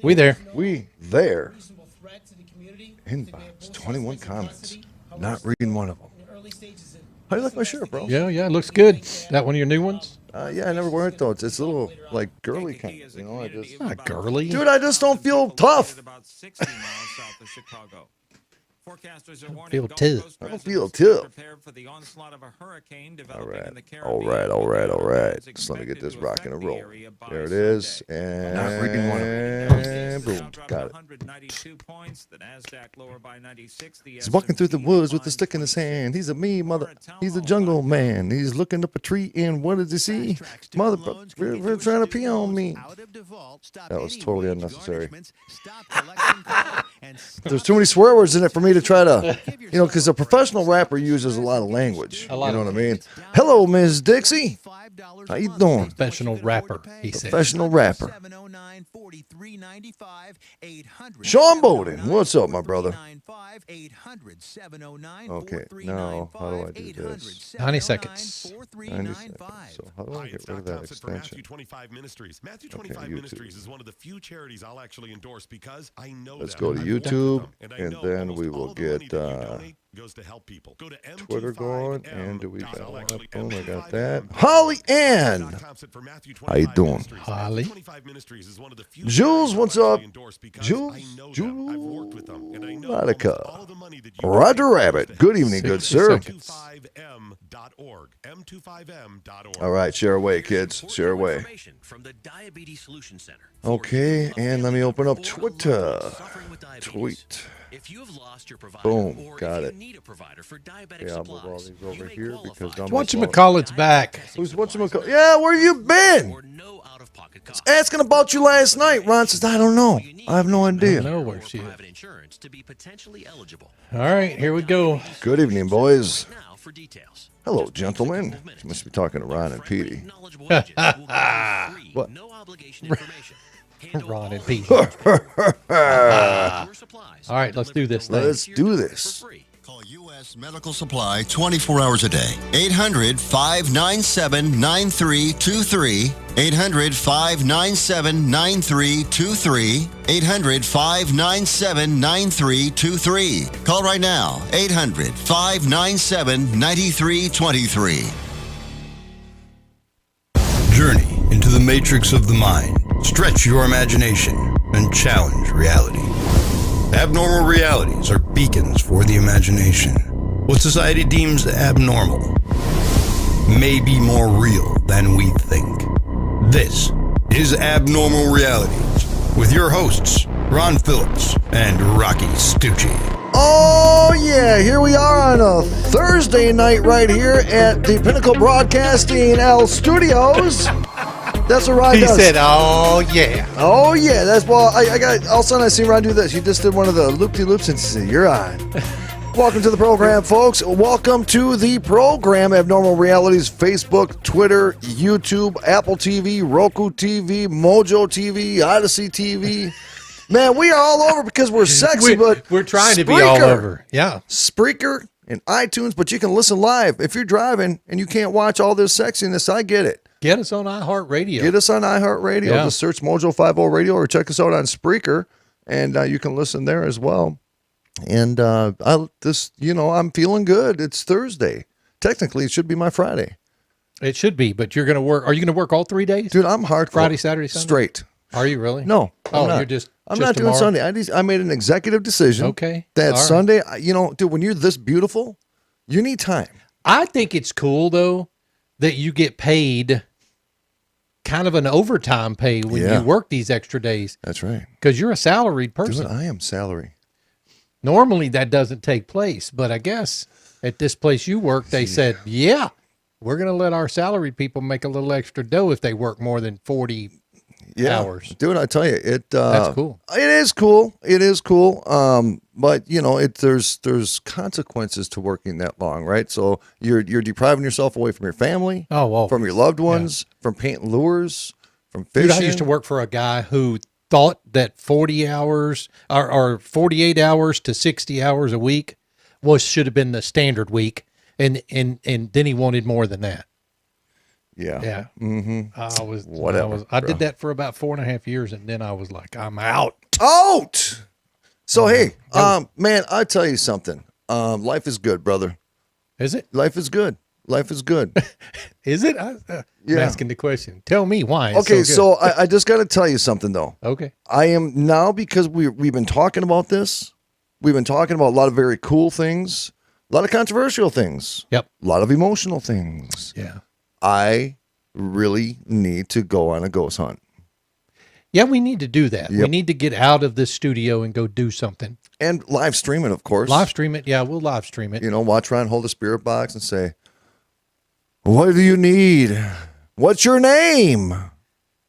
We there. We there. Inbox, 21 comments. Not reading one of them. How do you like my shirt, bro? Yeah, it looks good. That one of your new ones? Yeah, I never wear it though. It's a little like girly kind of, you know. It's not girly. Dude, I just don't feel tough. Feel tough. I don't feel tough. All right. Just let me get this rocking and roll. There it is. And boom. Got it. He's walking through the woods with a stick in his hand. He's He's a jungle man. He's looking up a tree and what does he see? We're trying to pee on me. That was totally unnecessary. There's too many swear words in it for me to try to, because a professional rapper uses a lot of language. You know what I mean? Hello, Ms. Dixie. How you doing? Professional rapper, he said. Professional rapper. Sean Bowden, what's up, my brother? Okay, now, how do I do this? 90 seconds. 90 seconds. So how do I get rid of that extension? Matthew 25 Ministries. Matthew 25 Ministries is one of the few charities I'll actually endorse because I know Let's go to YouTube, and then we will get goes to help people. Go to Twitter going, and do we got boom, I got that. Holly Ann, how you doing? Holly. Jules, what's up? Jules, Monica, Roger Rabbit. Good evening, good sir. All right, share away, kids. Share away. Okay, and let me open up Twitter. Tweet. If you have lost your provider, boom, or got if it. you need a provider for diabetic Yeah, I'll move all supplies, these over here because I'm Whatchamacallit's back. Who's whatchamacallit? Yeah, where you been? no out-of-pocket cost. Asking about you last night. Ron says, I don't know. I have no idea. I don't know where she is. Private insurance to be potentially eligible. All right, here we go. Good evening, boys. Now for details. Hello, gentlemen. You must be talking to Ron and Petey. What? No obligation information. Ron and Pete. All right, let's do this thing. Let's do this. Call U.S. Medical Supply 24 hours a day. 800-597-9323. 800-597-9323. 800-597-9323. Call right now. 800-597-9323. Journey into the matrix of the mind. Stretch your imagination and challenge reality. Abnormal realities are beacons for the imagination. What society deems abnormal may be more real than we think. This is Abnormal Realities with your hosts, Ron Phillips and Rocci Stucci. Oh, yeah. Here we are on a Thursday night right here at the Pinnacle Broadcasting L Studios. That's what Ron does. He said, oh, yeah. Oh, yeah. That's well, I got all of a sudden I see Ron do this. He just did one of the loop-de-loops and said, you're on. Welcome to the program, folks. Welcome to the program. Abnormal Realities, Facebook, Twitter, YouTube, Apple TV, Roku TV, Mojo TV, Odyssey TV. Man, we are all over because we're sexy, but we're trying to be all over. Yeah. Spreaker and iTunes, but you can listen live. If you're driving and you can't watch all this sexiness, I get it. Get us on iHeartRadio. Get us on iHeartRadio. Yeah. Just search Mojo 50 Radio or check us out on Spreaker, and you can listen there as well. And I'm feeling good. It's Thursday. Technically, it should be my Friday. It should be, but you're going to work. Are you going to work all 3 days? Dude, I'm hardcore. Friday, Saturday, Sunday? Straight. Are you really? No. I'm not. You're just I'm not doing tomorrow? Sunday. I made an executive decision. Okay. That All right. Sunday, dude, when you're this beautiful, you need time. I think it's cool, though, that you get paid kind of an overtime pay when you work these extra days. That's right. Because you're a salaried person. Dude, I am salary. Normally, that doesn't take place, but I guess at this place you work, they said, we're going to let our salaried people make a little extra dough if they work more than 40 hours. Dude, I tell you, that's cool. It is cool. It is cool. But there's consequences to working that long, right? So you're depriving yourself away from your family, from your loved ones, from painting lures, from fishing. Dude, I used to work for a guy who thought that 40 hours or 48 hours to 60 hours a week should have been the standard week, and then he wanted more than that. Yeah. Yeah. Mm-hmm. Whatever, I bro. did that for about 4.5 years, and then I was like, I'm out. Out. So hey, man, I tell you something. Life is good, brother. Is it? Life is good. Life is good. Is it? I'm Yeah. asking the question. Tell me why. It's Okay, so good. so I just got to tell you something though. Okay. I am now, because we've been talking about this. We've been talking about a lot of very cool things, a lot of controversial things, Yep. a lot of emotional things. Yeah. I really need to go on a ghost hunt. Yeah, we need to do that. We Yep. need to get out of this studio and go do something. And live stream it, of course. Live stream it. Yeah, we'll live stream it. You know, watch Ryan hold a spirit box and say, "What do you need? What's your name?"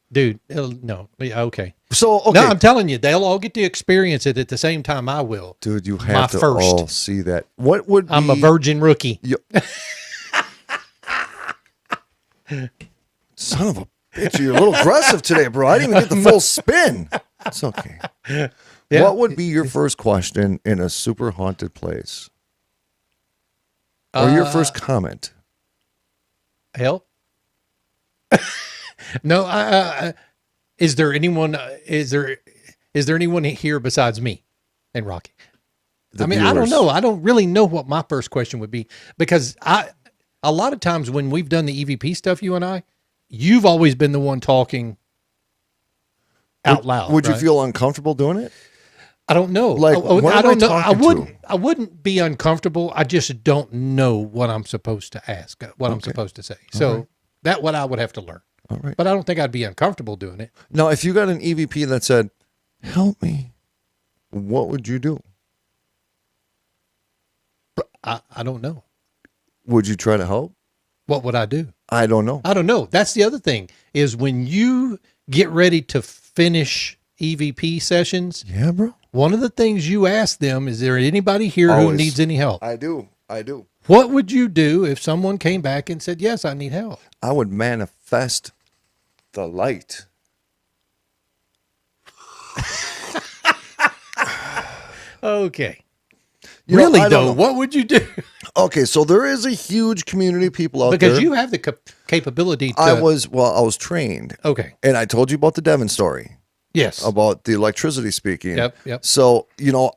Dude, no. Yeah, okay. So, okay. No, I'm telling you, they'll all get to experience it at the same time I will. Dude, you My have to first. all see that. What would I'm a be- virgin rookie. Son of a bitch, you're a little aggressive today, bro. I didn't even get the full spin. It's okay. Yeah. What would be your first question in a super haunted place? Or your first comment? Help? No, is there anyone here besides me and Rocky? The I don't viewers. know. I don't really know what my first question would be, because a lot of times when we've done the EVP stuff, you and I, you've always been the one talking out loud. Would you right? feel uncomfortable doing it? I don't know. Like, what I am don't I know. talking to? I wouldn't be uncomfortable. I just don't know what I'm supposed to ask, what I'm supposed to say. So that what I would have to learn. All right. But I don't think I'd be uncomfortable doing it. Now, if you got an EVP that said, "Help me," what would you do? I don't know. Would you try to help? What would I do? I don't know. I don't know. That's the other thing, is when you get ready to finish EVP sessions, Yeah, bro. one of the things you ask them, is there anybody here who Always. needs any help? I do. What would you do if someone came back and said, yes, I need help? I would manifest the light. Okay. You know, Really, I don't though, know. what would you do? Okay, so there is a huge community of people out there. Because you have the capability to. I was trained. Okay. And I told you about the Devon story, Yes. about the electricity speaking. Yep. So,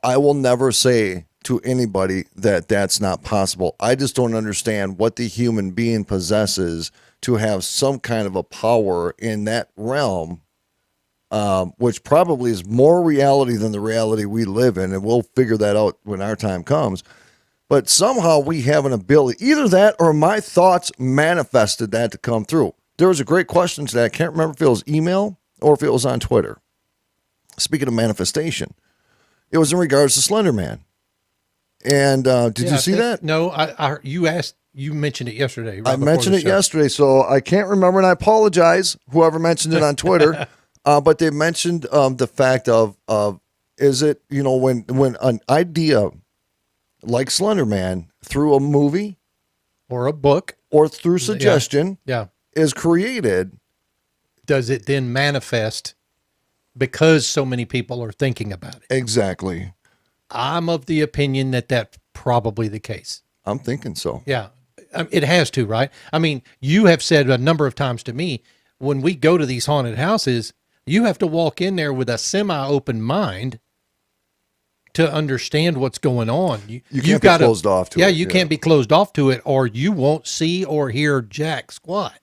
I will never say to anybody that that's not possible. I just don't understand what the human being possesses to have some kind of a power in that realm, which probably is more reality than the reality we live in. And we'll figure that out when our time comes. But somehow we have an ability, either that or my thoughts manifested that to come through. There was a great question today. I can't remember if it was email or if it was on Twitter. Speaking of manifestation, it was in regards to Slender Man. And did you see that? No, you mentioned it yesterday. Right I before mentioned the it show. yesterday, so I can't remember, and I apologize, whoever mentioned it on Twitter. But they mentioned the fact of is it, when an idea like Slender Man through a movie Or a book. or through suggestion Yeah. is created, Does it then manifest because so many people are thinking about it? exactly. I'm of the opinion that that's probably the case. I'm thinking so. Yeah. It has to, right? I mean, you have said a number of times to me, when we go to these haunted houses, you have to walk in there with a semi-open mind to understand what's going on. You can't be closed off to it. You can't be closed off to it, or you won't see or hear jack squat.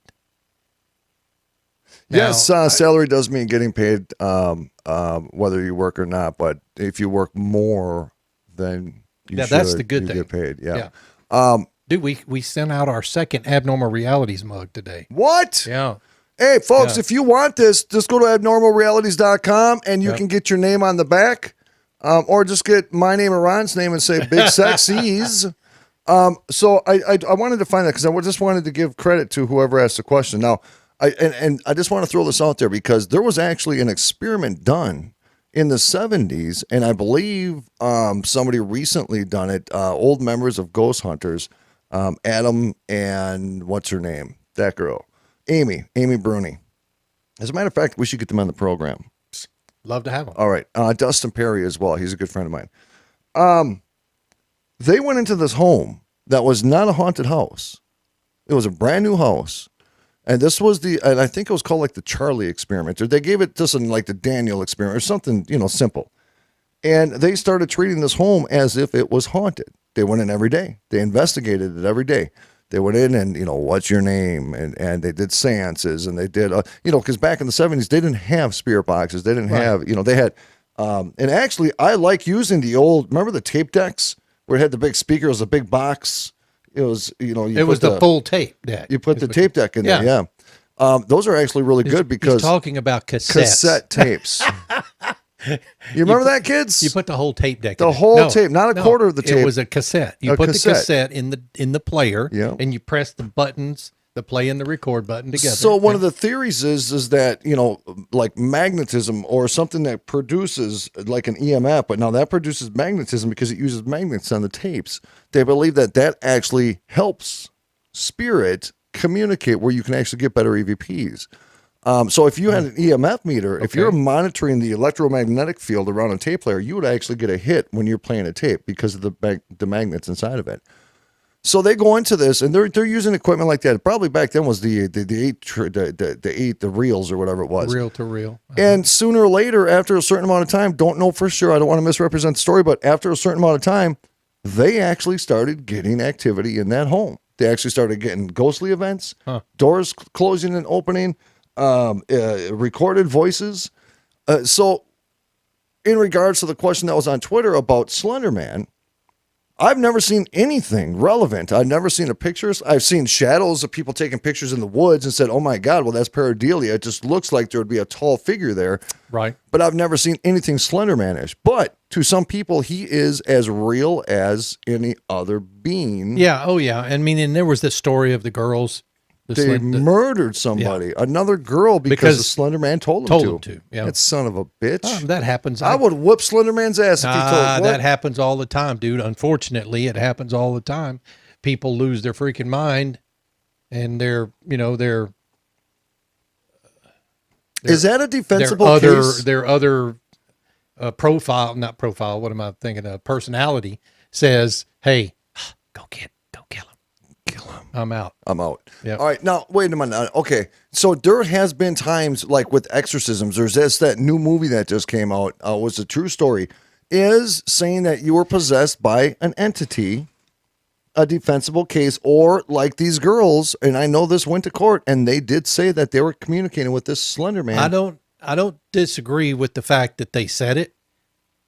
Yes, salary does mean getting paid whether you work or not. But if you work more, then that's the good you thing. get paid. Yeah. Dude, we sent out our second Abnormal Realities mug today. What? Yeah. Hey, folks, Yeah. if you want this, just go to abnormalrealities.com and you can get your name on the back, or just get my name or Ron's name and say Big Sexies. So I wanted to find that because I just wanted to give credit to whoever asked the question. Now, I just want to throw this out there because there was actually an experiment done in the 70s, and I believe somebody recently done it. Old members of Ghost Hunters, Adam and what's her name? That girl. Amy Bruni. As a matter of fact, we should get them on the program. Love to have them. All right. Dustin Perry as well. He's a good friend of mine. They went into this home that was not a haunted house. It was a brand new house. And this was and I think it was called like the Charlie experiment, or they gave it just like the Daniel experiment or something, simple. And they started treating this home as if it was haunted. They went in every day. They investigated it every day. They went in and, what's your name? And they did seances, and they did, because back in the 70s, they didn't have spirit boxes. They didn't have, they had, and actually I like using the old, remember the tape decks where it had the big speaker, it was a big box. It was, it was the full tape deck. You put the tape deck in there. Yeah. Those are actually really good because he's talking about cassette tapes. You remember that, kids? You put the whole tape deck. The whole tape, not a quarter of the tape. It was a cassette. You put the cassette in the player, and you press the buttons, the play and the record button together. So one of the theories is that like magnetism or something that produces like an EMF, but now that produces magnetism because it uses magnets on the tapes. They believe that actually helps spirit communicate where you can actually get better EVPs. So if you had an EMF meter, if you're monitoring the electromagnetic field around a tape player, you would actually get a hit when you're playing a tape because of the magnets inside of it. So they go into this, and they're using equipment like that. Probably back then was the reels or whatever it was. Reel to reel. And sooner or later, after a certain amount of time, don't know for sure, I don't want to misrepresent the story, but after a certain amount of time, they actually started getting activity in that home. They actually started getting ghostly events, doors closing and opening, recorded voices. So in regards to the question that was on Twitter about Slender Man, I've never seen anything relevant. I've never seen a pictures. I've seen shadows of people taking pictures in the woods and said, oh my God, well, that's pareidolia. It just looks like there would be a tall figure there. Right. But I've never seen anything Slender Man-ish. But to some people, he is as real as any other being. Yeah. Oh, yeah. I mean, and there was the story of the girls. They murdered somebody, another girl, because the Slender Man told them to. Yeah. That son of a bitch. That happens. I would whoop Slender Man's ass if he told me. That happens all the time, dude. Unfortunately, it happens all the time. People lose their freaking mind, and they're is that a defensible case? Their other not profile. What am I thinking? Personality says, "Hey, go kill him. Kill him. I'm out. Yep. All right. Now, wait a minute. Okay. So there has been times like with exorcisms, there's that new movie that just came out, was a true story, is saying that you were possessed by an entity, a defensible case, or like these girls, and I know this went to court, and they did say that they were communicating with this Slender Man. I don't disagree with the fact that they said it.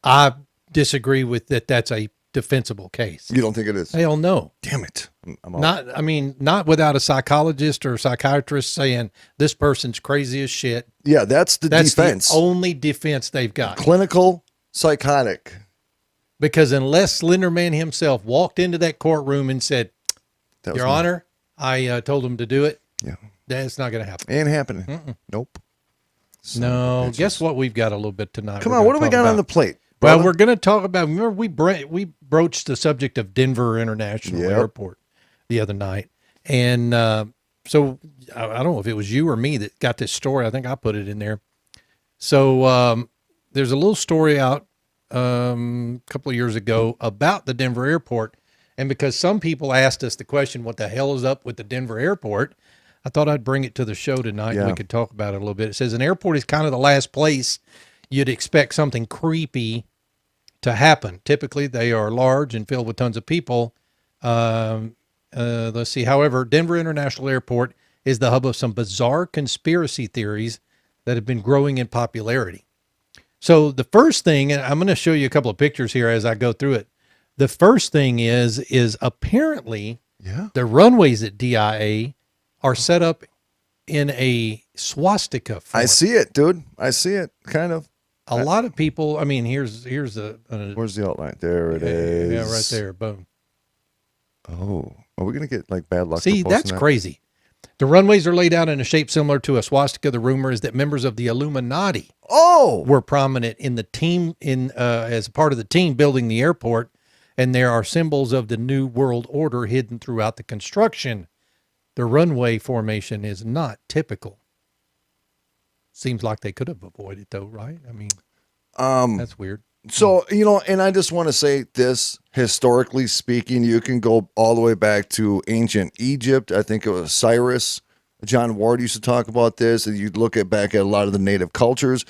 I disagree with that's a defensible case. You don't think it is? Hell no. Damn it. Not without a psychologist or a psychiatrist saying this person's crazy as shit. Yeah, that's the defense. The only defense they've got. Clinical psychotic. Because unless Slender Man himself walked into that courtroom and said, Your Honor, I told him to do it. Yeah. That's not going to happen. Ain't happening. Nope. No. Guess what we've got a little bit tonight? Come on, what do we got on the plate? Brother? Well, we're going to talk about, remember we broached the subject of Denver International Airport the other night. And so I don't know if it was you or me that got this story. I think I put it in there. So there's a little story out a couple of years ago about the Denver airport. And because some people asked us the question, what the hell is up with the Denver airport? I thought I'd bring it to the show tonight and we could talk about it a little bit. It says an airport is kind of the last place you'd expect something creepy to happen. Typically, they are large and filled with tons of people. Let's see. However, Denver International Airport is the hub of some bizarre conspiracy theories that have been growing in popularity. So the first thing, and I'm going to show you a couple of pictures here as I go through it. The first thing is apparently the runways at DIA are set up in a swastika form. I see it, dude. I see it, kind of. A lot of people, I mean, here's where's the outline? There it is. Yeah, right there. Boom. Oh, are we going to get like bad luck? See, that's crazy. The runways are laid out in a shape similar to a swastika. The rumor is that members of the Illuminati were prominent in the team as part of the team building the airport, and there are symbols of the New World Order hidden throughout the construction. The runway formation is not typical. Seems like they could have avoided though, right? I mean, that's weird. So, and I just want to say this, historically speaking, you can go all the way back to ancient Egypt. I think it was Cyrus John Ward used to talk about this, and you look back at a lot of the native cultures.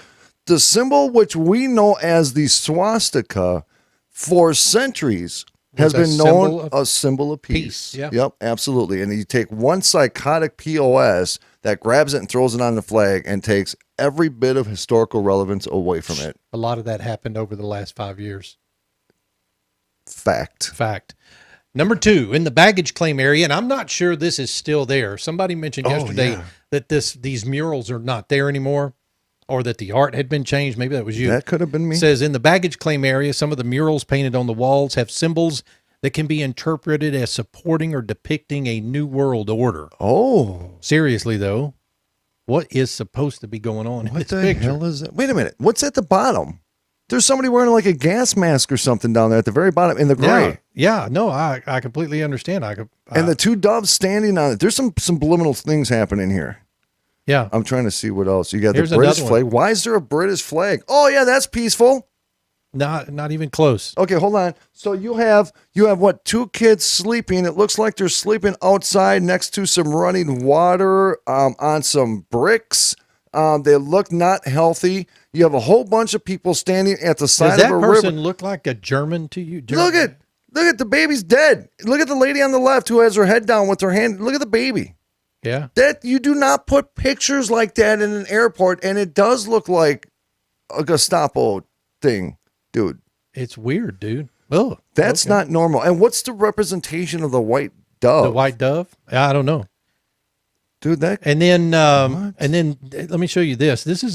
The symbol, which we know as the swastika, for centuries has been known a symbol of peace. Yeah. Yep, absolutely. And you take one psychotic POS that grabs it and throws it on the flag and takes every bit of historical relevance away from it. A lot of that happened over the last 5 years. Fact. Number 2, in the baggage claim area, and I'm not sure this is still there. Somebody mentioned yesterday that these murals are not there anymore, or that the art had been changed. Maybe that was you. That could have been me. Says in the baggage claim area, some of the murals painted on the walls have symbols that can be interpreted as supporting or depicting a new world order. Oh. Seriously, though, what is supposed to be going on in What this the picture? hell is that? Wait a minute. What's at the bottom? There's somebody wearing like a gas mask or something down there at the very bottom in the gray. Yeah, no, I completely understand. And the two doves standing on it. There's some subliminal things happening here. Yeah. I'm trying to see what else. You got Here's the British another flag. one. Why is there a British flag? Oh yeah, that's peaceful. Not even close. Okay, hold on. So you have what? 2 kids sleeping. It looks like they're sleeping outside next to some running water on some bricks. They look not healthy. You have a whole bunch of people standing at the side Does of that a person river. look like a German to you? Look at the baby's dead. Look at the lady on the left who has her head down with her hand. Look at the baby. Yeah. That you do not put pictures like that in an airport, and it does look like a Gestapo thing, dude. It's weird, dude. Oh, That's not normal. And what's the representation of the white dove? the white dove. I don't know. Dude, that And then let me show you this. This is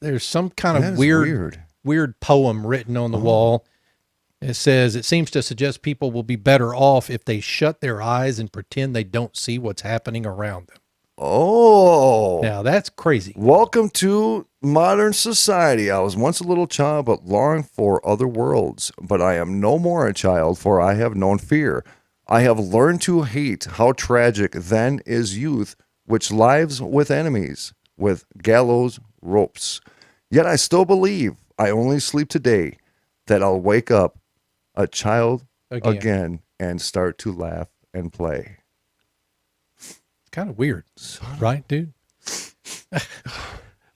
there's some kind that of is weird poem written on the wall. It says, it seems to suggest people will be better off if they shut their eyes and pretend they don't see what's happening around them. Oh. Now that's crazy. Welcome to modern society. I was once a little child, but longed for other worlds. But I am no more a child, for I have known fear. I have learned to hate. How tragic then is youth, which lives with enemies, with gallows ropes. Yet I still believe, I only sleep today, that I'll wake up a child again and start to laugh and play. It's kind of weird, right, dude?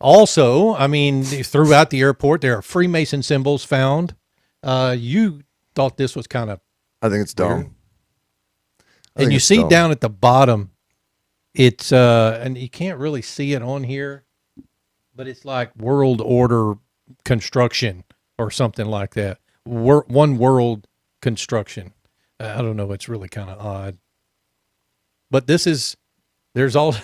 Also, I mean, throughout the airport, there are Freemason symbols found. You thought this was kind of I think it's dumb. weird. And you see down at the bottom, it's and you can't really see it on here, but it's like world order construction or something like that. One world construction. I don't know. It's really kind of odd. But there's also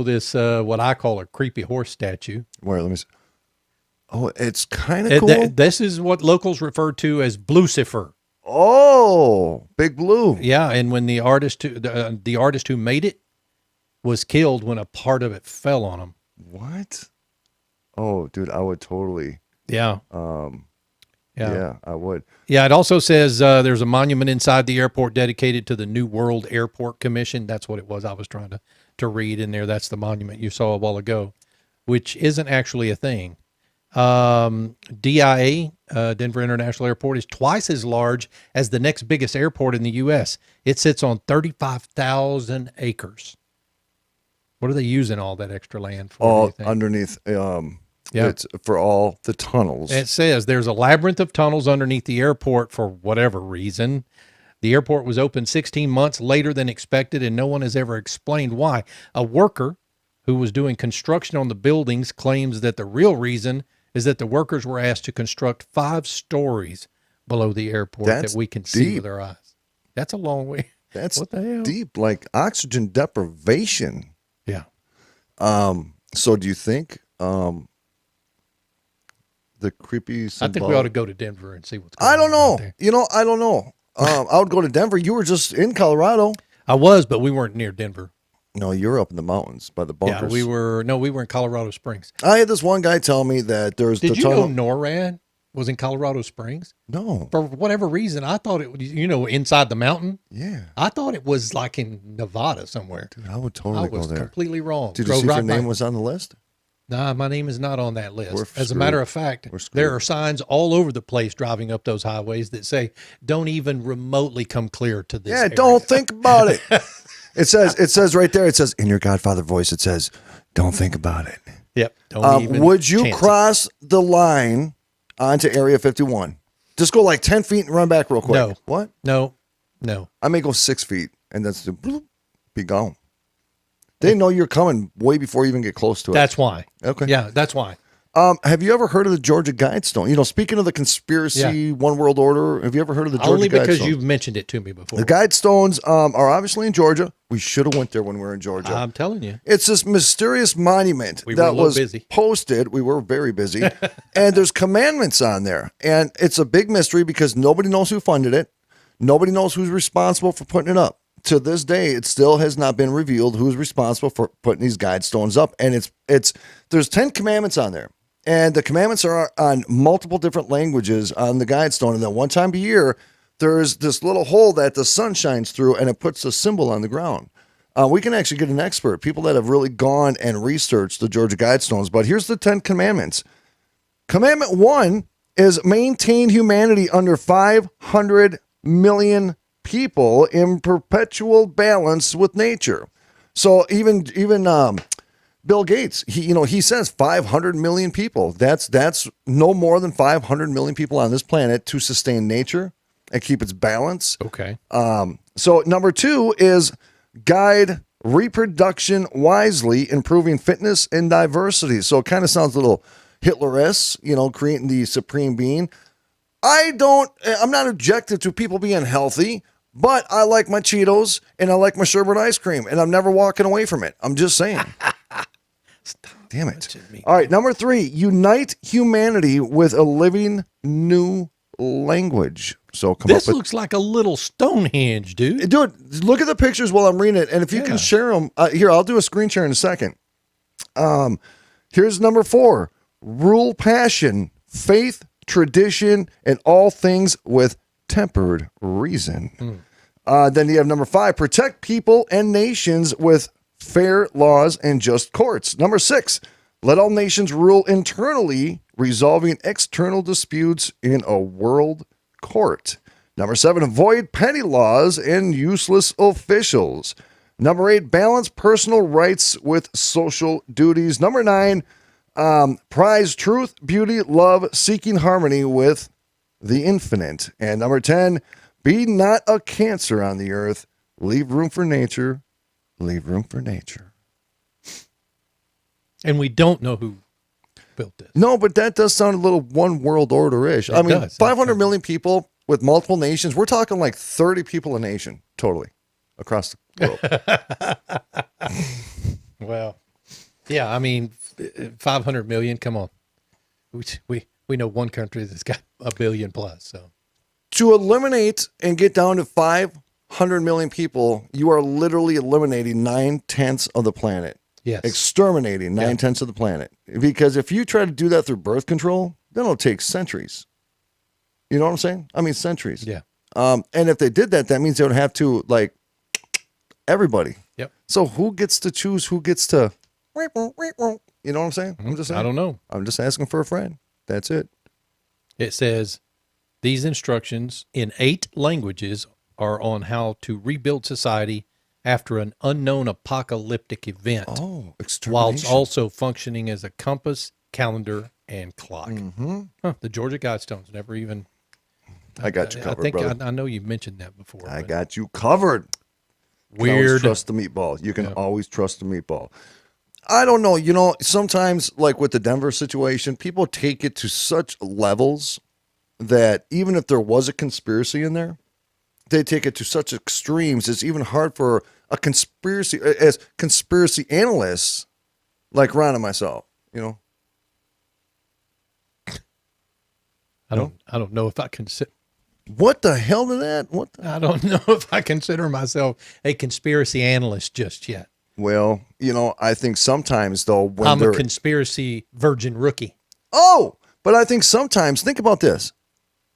this what I call a creepy horse statue. Where? Let me see. Oh, it's kind of cool. This is what locals refer to as Blucifer. Oh, Big Blue. Yeah, and when the artist who made it was killed when a part of it fell on him. What? Oh, dude, I would totally. Yeah. Yeah, I would. Yeah, it also says there's a monument inside the airport dedicated to the New World Airport Commission. That's what it was I was trying to read in there. That's the monument you saw a while ago, which isn't actually a thing. DIA, Denver International Airport, is twice as large as the next biggest airport in the U.S. It sits on 35,000 acres. What are they using all that extra land for? All underneath. It's for all the tunnels. It says there's a labyrinth of tunnels underneath the airport for whatever reason. The airport was opened 16 months later than expected, and no one has ever explained why. A worker who was doing construction on the buildings claims that the real reason is that the workers were asked to construct 5 stories below the airport that we can see with our eyes. That's a long way. That's what the hell? Deep, like oxygen deprivation. Yeah. So do you think the creepy symbol? I think we ought to go to Denver and see what's going on. I don't know. out there. I don't know. I would go to Denver. You were just in Colorado. I was, but we weren't near Denver. No, you're up in the mountains by the bunkers. Yeah, we were in Colorado Springs. I had this one guy tell me that there's Did the you tunnel. know NORAD was in Colorado Springs? No. For whatever reason, I thought it was, inside the mountain. Yeah. I thought it was like in Nevada somewhere. Dude, I would totally go I was there. completely wrong. Did you see if your name was on the list? Nah, my name is not on that list. We're As a screwed. matter of fact, there are signs all over the place driving up those highways that say, don't even remotely come clear to this area. Don't think about it. It says right there, it says in your Godfather voice, it says, don't think about it. Yep. Don't even Would you chance it. cross the line onto Area 51? Just go like 10 feet and run back real quick. No. What? No. I may go 6 feet and that's the bloop, be gone. They know you're coming way before you even get close to it. That's why. Okay. Yeah, that's why. Have you ever heard of the Georgia Guidestone? Speaking of the conspiracy, one world order, have you ever heard of the Georgia Only because Guidestone? you've mentioned it to me before. The Guidestones are obviously in Georgia. We should have went there when we were in Georgia. I'm telling you. It's this mysterious monument We were a that little was busy. posted. We were very busy. And there's commandments on there. And it's a big mystery because nobody knows who funded it. Nobody knows who's responsible for putting it up. To this day, it still has not been revealed who's responsible for putting these Guidestones up. And there's 10 commandments on there. And the commandments are on multiple different languages on the Guidestone. And then one time a year, there's this little hole that the sun shines through and it puts a symbol on the ground. We can actually get an expert, people that have really gone and researched the Georgia Guidestones. But here's the 10 commandments. Commandment 1 is maintain humanity under 500 million people in perpetual balance with nature. So even Bill Gates, he says 500 million people. That's no more than 500 million people on this planet to sustain nature and keep its balance. Okay. So number 2 is guide reproduction wisely, improving fitness and diversity. So it kind of sounds a little Hitler-esque, creating the supreme being. I'm not objective to people being healthy, but I like my Cheetos and I like my sherbet ice cream and I'm never walking away from it. I'm just saying. Damn it. All right, number 3, unite humanity with a living new language. So This looks like a little Stonehenge, dude. Dude, look at the pictures while I'm reading it. And if you can share them, here, I'll do a screen share in a second. Here's number 4, rule passion, faith, tradition, and all things with tempered reason. Then you have number 5, protect people and nations with fair laws and just courts. Number 6, let all nations rule internally, resolving external disputes in a world court. Number 7, avoid petty laws and useless officials. Number 8, balance personal rights with social duties. Number 9, prize truth, beauty, love, seeking harmony with the infinite. And number 10, be not a cancer on the earth. Leave room for nature. Leave room for nature. And we don't know who built this. No, but that does sound a little one world order-ish. I mean, does. 500 million people with multiple nations. We're talking like 30 people a nation, totally, across the globe. Well, yeah, I mean, 500 million, come on. We know one country that's got 1 billion plus, so. To eliminate and get down to 500 million people, you are literally eliminating 9/10 of the planet. Yes. Exterminating 9/10 of the planet. Because if you try to do that through birth control, then it'll take centuries. You know what I'm saying? I mean, centuries. Yeah. And if they did that, that means they would have to, like, everybody. Yep. So who gets to choose who gets to, you know what I'm saying? I'm just saying. I don't know. I'm just asking for a friend. That's it. It says these instructions in 8 languages are on how to rebuild society after an unknown apocalyptic event, Oh, extermination. whilst also functioning as a compass, calendar, and clock. The Georgia Guidestones never even. I got you covered, I think brother. I know you've mentioned that before. I but got you covered. You can always weird. trust the meatball. You can always trust the meatball. I don't know. Sometimes, like with the Denver situation, people take it to such levels that even if there was a conspiracy in there, they take it to such extremes. It's even hard for a conspiracy analysts like Ron and myself. I don't know if I consider. What the hell did that? I don't know if I consider myself a conspiracy analyst just yet. Well, I think sometimes though when I'm a they're conspiracy virgin rookie. but I think sometimes think about this.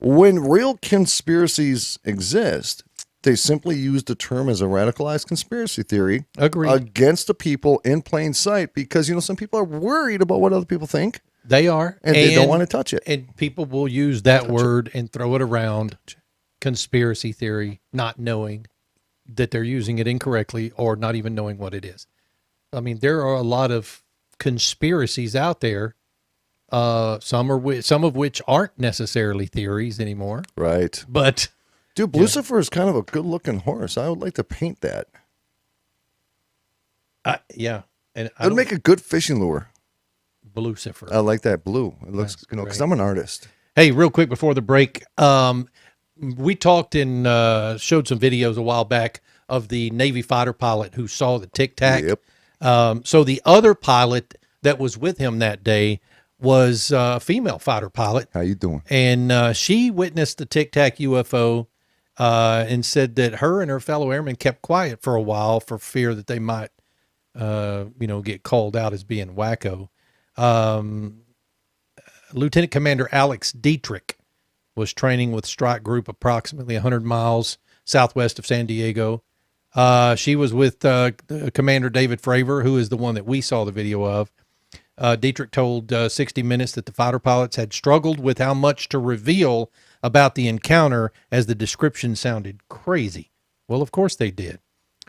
When real conspiracies exist, they simply use the term as a radicalized conspiracy theory Agreed. against the people in plain sight because some people are worried about what other people think They are. and they don't want to touch it. And people will use that word and throw it around. Conspiracy theory, not knowing. that they're using it incorrectly or not even knowing what it is. I mean, there are a lot of conspiracies out there, some of which aren't necessarily theories anymore. Right. But dude, Lucifer is kind of a good-looking horse. I would like to paint that. Yeah, and It would make a good fishing lure. Lucifer. I like that blue. It looks, That's because great. I'm an artist. Hey, real quick before the break, we talked and showed some videos a while back of the Navy fighter pilot who saw the Tic-Tac. Yep. So the other pilot that was with him that day was a female fighter pilot. How you doing? And she witnessed the Tic-Tac UFO and said that her and her fellow airmen kept quiet for a while for fear that they might, get called out as being wacko. Lieutenant Commander Alex Dietrich was training with Strike Group approximately 100 miles southwest of San Diego. She was with Commander David Fravor, who is the one that we saw the video of. Dietrich told 60 Minutes that the fighter pilots had struggled with how much to reveal about the encounter as the description sounded crazy. Well, of course they did.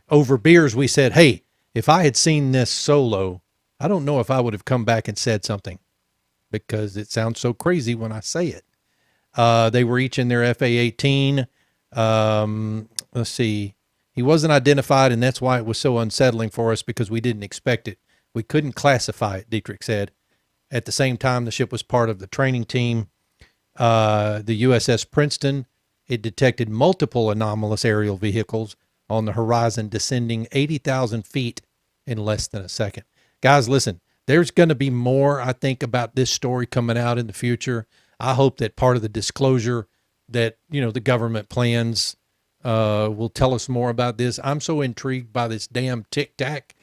Over beers, we said, hey, if I had seen this solo, I don't know if I would have come back and said something because it sounds so crazy when I say it. They were each in their FA-18. Let's see. He wasn't identified, and that's why it was so unsettling for us because we didn't expect it. We couldn't classify it, Dietrich said. At the same time, the ship was part of the training team. The USS Princeton, it detected multiple anomalous aerial vehicles on the horizon descending 80,000 feet in less than a second. Guys, listen, there's going to be more, I think, about this story coming out in the future. I hope that part of the disclosure that, the government plans will tell us more about this. I'm so intrigued by this damn Tic-Tac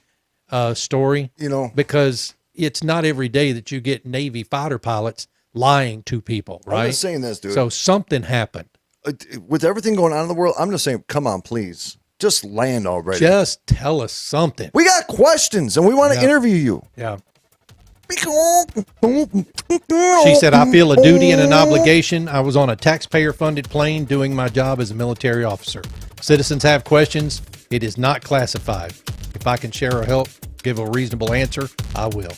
story, because it's not every day that you get Navy fighter pilots lying to people, right? I'm just saying this, dude. So something happened. With everything going on in the world, I'm just saying, come on, please. Just land already. Just tell us something. We got questions, and we want to interview you. Yeah. She She said, I feel a duty and an obligation. I was on a taxpayer-funded plane doing my job as a military officer. Citizens have questions. It is not classified. If I can share or help, give a reasonable answer, I will.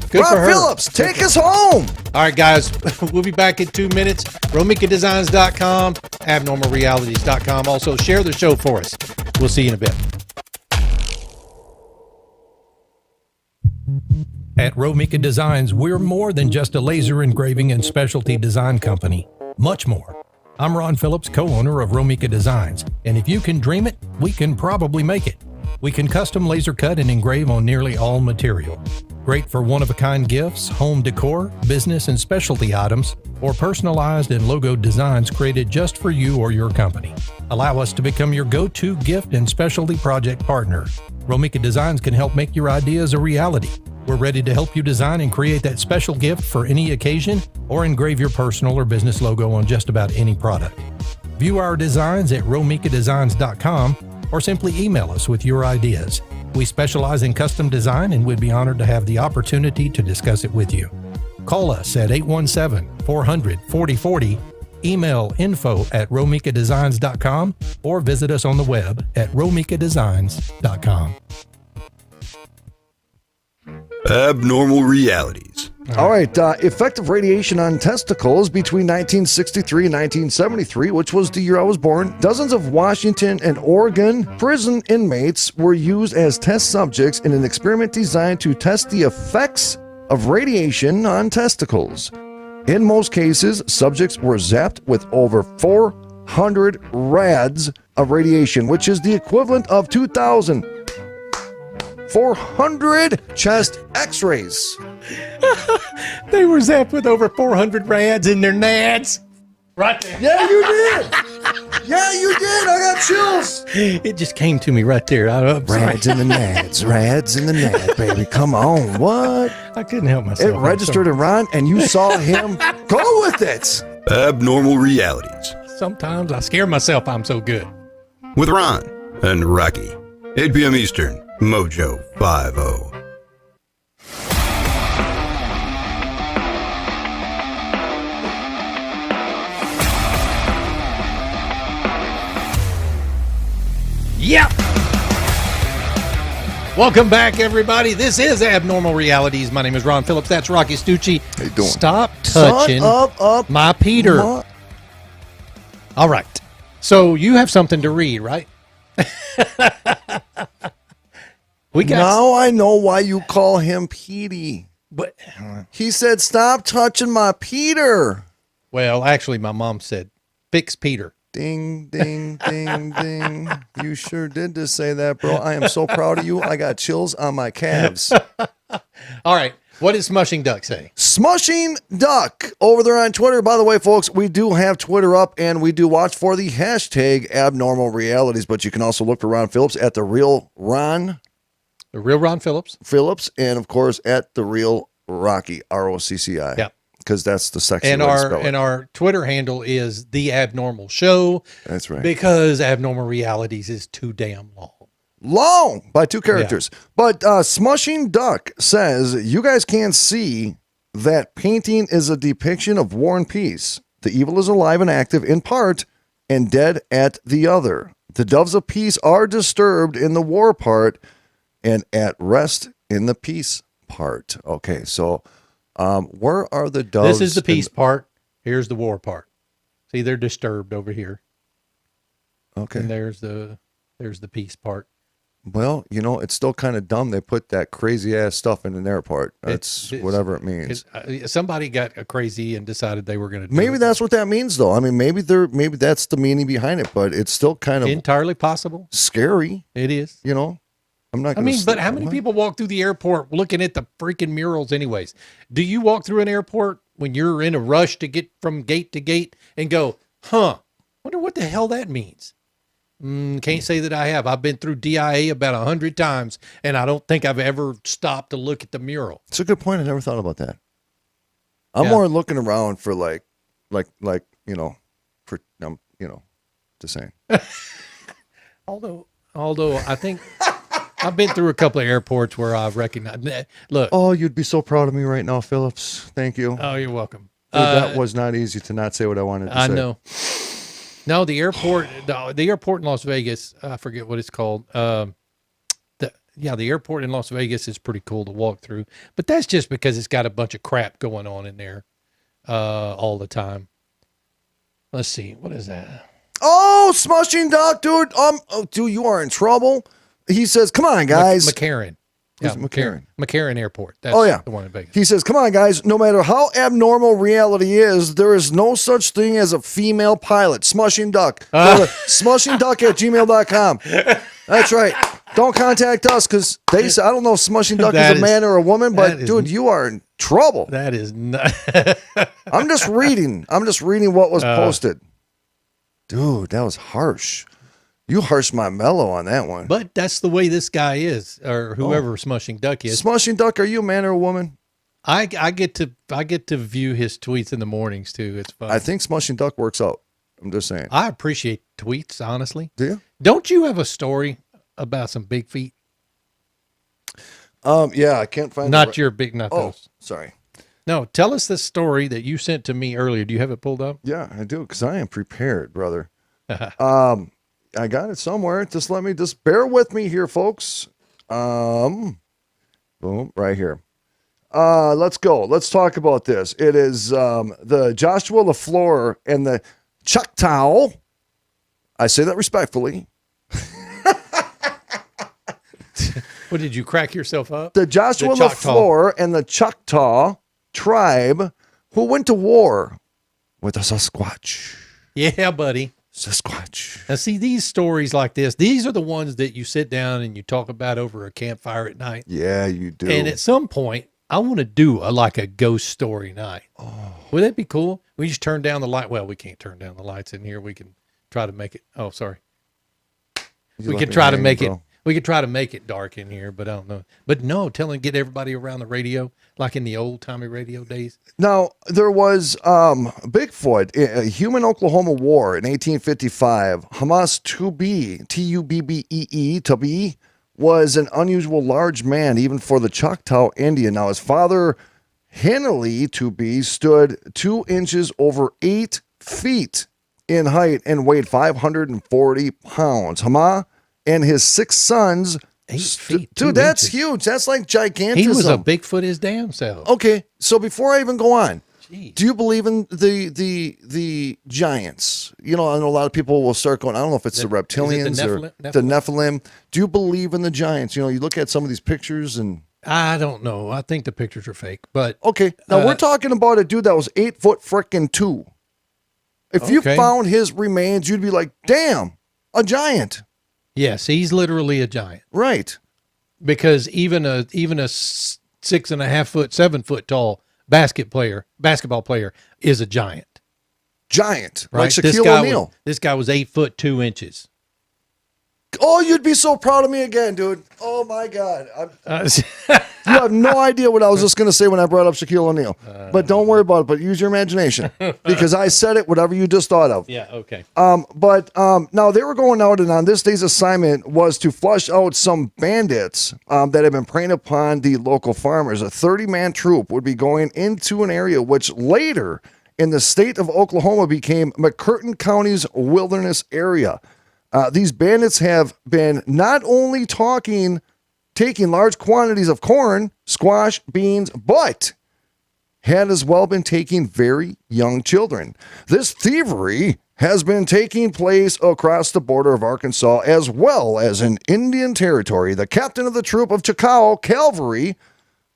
Good for her. Phillips, take us home. All right, guys, we'll be back in 2 minutes. RomikaDesigns.com, AbnormalRealities.com. Also, share the show for us. We'll see you in a bit. At Romika Designs, we're more than just a laser engraving and specialty design company. Much more. I'm Ron Phillips, co-owner of Romika Designs, and if you can dream it, we can probably make it. We can custom laser cut and engrave on nearly all material. Great for one-of-a-kind gifts, home decor, business and specialty items, or personalized and logo designs created just for you or your company. Allow us to become your go-to gift and specialty project partner. Romika Designs can help make your ideas a reality. We're ready to help you design and create that special gift for any occasion or engrave your personal or business logo on just about any product. View our designs at RomikaDesigns.com or simply email us with your ideas. We specialize in custom design and would be honored to have the opportunity to discuss it with you. Call us at 817-400-4040, email info@RomikaDesigns.com, or visit us on the web at RomikaDesigns.com. Abnormal realities. All right. Effective radiation on testicles between 1963 and 1973, which was the year I was born. Dozens of Washington and Oregon prison inmates were used as test subjects in an experiment designed to test the effects of radiation on testicles. In most cases, subjects were zapped with over 400 rads of radiation, which is the equivalent of 2,400 chest x-rays. They were zapped with over 400 rads in their nads. Right there. Yeah, you did. Yeah, you did. I got chills. It just came to me right there. Rads in the nads. Rads in the nads, baby. Come on. What? I couldn't help myself. It registered in Ron, and you saw him go with it. Abnormal realities. Sometimes I scare myself. I'm so good. With Ron and Rocky. 8 p.m. Eastern. Mojo 50. Yep. Welcome back, everybody. This is Abnormal Realities. My name is Ron Phillips. That's Rocky Stucci. How you doing? Stop touching my Peter. All right. So you have something to read, right? Now I know why you call him Petey. But, He said, stop touching my Peter. well, actually, my mom said, fix Peter. Ding, ding, ding, ding. You sure did just say that, bro. I am so proud of you. I got chills on my calves. All right. What does Smushing Duck say? Smushing Duck over there on Twitter. By the way, folks, we do have Twitter up and we do watch for the hashtag Abnormal Realities, but you can also look for Ron Phillips at the real Ron The real Ron Phillips. and of course at the real Rocci, ROCCI. Yeah. Because that's the sexy And way to spell it. our Twitter handle is The Abnormal Show. That's right. Because Abnormal Realities is too damn long. Long by two characters. But Smushing Duck says, you guys can't see that painting is a depiction of war and peace. The evil is alive and active in part and dead at the other. The doves of peace are disturbed in the war part and at rest in the peace part. Okay, so where are the doves? This is the peace part. Here's the war part. See, they're disturbed over here. Okay. And there's the peace part. Well, you know, it's still kind of dumb they put that crazy ass stuff in their part. That's whatever it means. Somebody got crazy and decided they were going to do Maybe it. that's what that means, though. I mean, maybe that's the meaning behind it, but it's still kind of entirely possible. scary. It is. You know, I'm not. I Gonna mean, but how many people walk through the airport looking at the freaking murals anyways? Do you walk through an airport when you're in a rush to get from gate to gate and go, wonder what the hell that means? Can't say that I have. I've been through DIA about 100 times, and I don't think I've ever stopped to look at the mural. It's a good point. I never thought about that. I'm Yeah. more looking around for like just saying. Although I think I've been through a couple of airports where I've recognized. Look, Oh, you'd be so proud of me right now, Phillips. Thank you. oh, you're welcome. Dude, that was not easy to not say what I wanted to I say. know. No, the airport in Las Vegas, I forget what it's called. The airport in Las Vegas is pretty cool to walk through, but that's just because it's got a bunch of crap going on in there all the time. Let's see, what is that? Oh, Smushing Duck, dude. Dude, you are in trouble. He says, "Come on, guys." McCarran. Who's McCarran? McCarran Airport. That's Oh, yeah. the one in Vegas. He says, "Come on, guys. No matter how abnormal reality is, there is no such thing as a female pilot." Smushing Duck. Go to smushingduck@gmail.com. That's right. Don't contact us because they say, I don't know if Smushing Duck is a man or a woman, but dude, you are in trouble. That is not. I'm just reading what was posted. Dude, that was harsh. You harshed my mellow on that one. But that's the way this guy is, or whoever Smushing Duck is. Smushing Duck, are you a man or a woman? I get to view his tweets in the mornings too. It's fun. I think Smushing Duck works out. I'm just saying. I appreciate tweets, honestly. Do you? Don't you have a story about some big feet? Yeah, I can't find Not the- your big, not Oh, those. sorry. No, tell us the story that you sent to me earlier. Do you have it pulled up? Yeah, I do, because I am prepared, brother. I got it somewhere. Just bear with me here, folks. Boom, right here. Let's go. Let's talk about this. It is the Joshua LaFleur and the Choctaw. I say that respectfully. What, did you crack yourself up? The Joshua The Choctaw. LaFleur and the Choctaw tribe who went to war with a Sasquatch. Yeah, buddy. Sasquatch. Now, see, these stories like this, these are the ones that you sit down and you talk about over a campfire at night. Yeah, you do. And at some point, I want to do a ghost story night. Oh. Would that be cool? We just turn down the light. Well, we can't turn down the lights in here. We can try to make it. Oh, sorry. We could try to make it. We could try to make it dark in here, but I don't know. But no, get everybody around the radio like in the old timey radio days. Now, there was Bigfoot, a human Oklahoma war in 1855. Hamas Tubbee, Tubbee, was an unusual large man, even for the Choctaw Indian. Now, his father, Henley Tubbee, stood 2 inches over 8 feet in height and weighed 540 pounds. Hama and his 6 sons 8 feet. 2 Dude, that's inches. huge. That's like gigantism. He was a Bigfoot his damn self. Okay, so before I even go on, Jeez. do you believe in the giants? You know, I know a lot of people will start going, I don't know if it's the reptilians is it or the Nephilim. Do you believe in the giants? You know, you look at some of these pictures and... I don't know. I think the pictures are fake, but Okay, now we're talking about a dude that was 8 foot frickin' 2. If you Okay. found his remains, you'd be like, damn, a giant. yes, he's literally a giant. Right. Because even a 6.5 foot, 7 foot tall basketball player is a giant. Giant. Right? Like Shaquille O'Neal. This guy was 8 foot 2 inches. Oh, you'd be so proud of me again, dude. Oh, my God. Uh, You have no idea what I was just going to say when I brought up Shaquille O'Neal. But don't worry about it. But use your imagination. Because I said it, whatever you just thought of. yeah. Okay. But now they were going out, and on this day's assignment was to flush out some bandits that had been preying upon the local farmers. A 30-man troop would be going into an area which later in the state of Oklahoma became McCurtain County's wilderness area. These bandits have been not only taking large quantities of corn, squash, beans, but had as well been taking very young children. This thievery has been taking place across the border of Arkansas as well as in Indian Territory. The captain of the troop of Choctaw Cavalry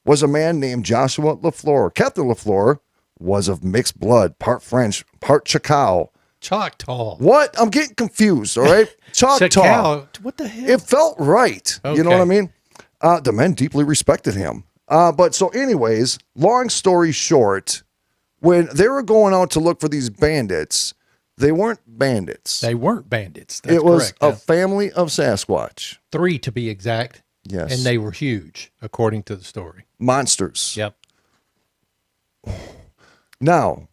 was a man named Joshua LaFleur. Captain LaFleur was of mixed blood, part French, part Choctaw. Choctaw. What? I'm getting confused, all right? Choctaw. What the hell? It felt right. You know what I mean? The men deeply respected him. But so anyways, long story short, when they were going out to look for these bandits, they weren't bandits. They weren't bandits. That's it was correct. a family of Sasquatch. 3 to be exact. Yes. And they were huge, according to the story. Monsters. Yep. Now,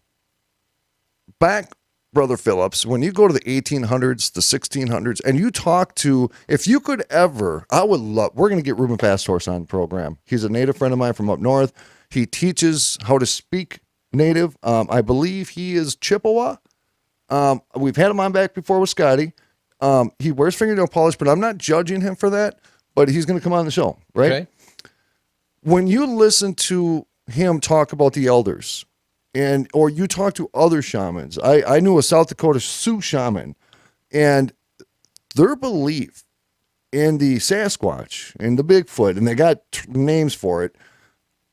back, Brother Phillips, when you go to the 1800s, the 1600s, and you talk to, if you could ever, I would love, we're going to get Ruben Pastorce on the program. He's a native friend of mine from up north. He teaches how to speak native. I believe he is Chippewa. We've had him on back before with Scotty. He wears fingernail polish, but I'm not judging him for that, but he's going to come on the show, right? Okay. When you listen to him talk about the elders, or you talk to other shamans. I knew a South Dakota Sioux shaman, and their belief in the Sasquatch and the Bigfoot, and they got names for it,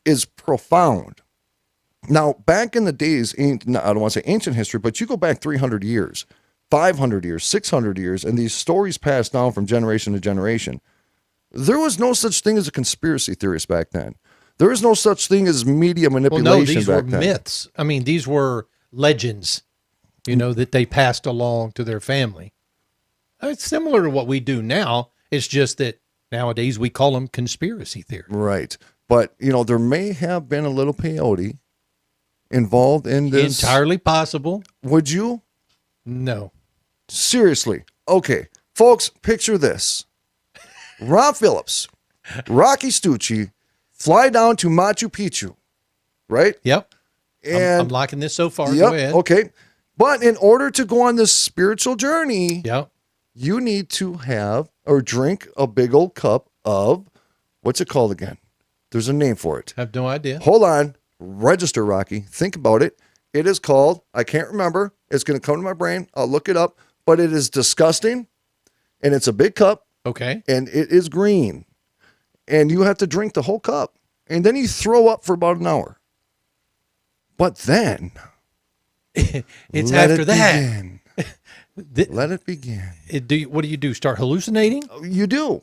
is profound. Now, back in the days, I don't want to say ancient history, but you go back 300 years, 500 years, 600 years, and these stories passed down from generation to generation. There was no such thing as a conspiracy theorist back then. There is no such thing as media manipulation Well, no, these were back then. myths. I mean, these were legends, that they passed along to their family. It's similar to what we do now. It's just that nowadays we call them conspiracy theories. Right. But, there may have been a little peyote involved in this. Entirely possible. Would you? No. Seriously. Okay. Folks, picture this. Ron Phillips, Rocky Stucci, fly down to Machu Picchu, right? Yep. And I'm liking this so far. Yep. Go ahead. Okay. But in order to go on this spiritual journey, Yep. you need to have or drink a big old cup of, what's it called again? There's a name for it. I have no idea. Hold on. Register, Rocky. Think about it. It is called, I can't remember. It's going to come to my brain. I'll look it up. But it is disgusting. And it's a big cup. Okay. And it is green. And you have to drink the whole cup. And then you throw up for about an hour. But then, It's let after it that. begin. Let it begin. What do you do? Start hallucinating? You do.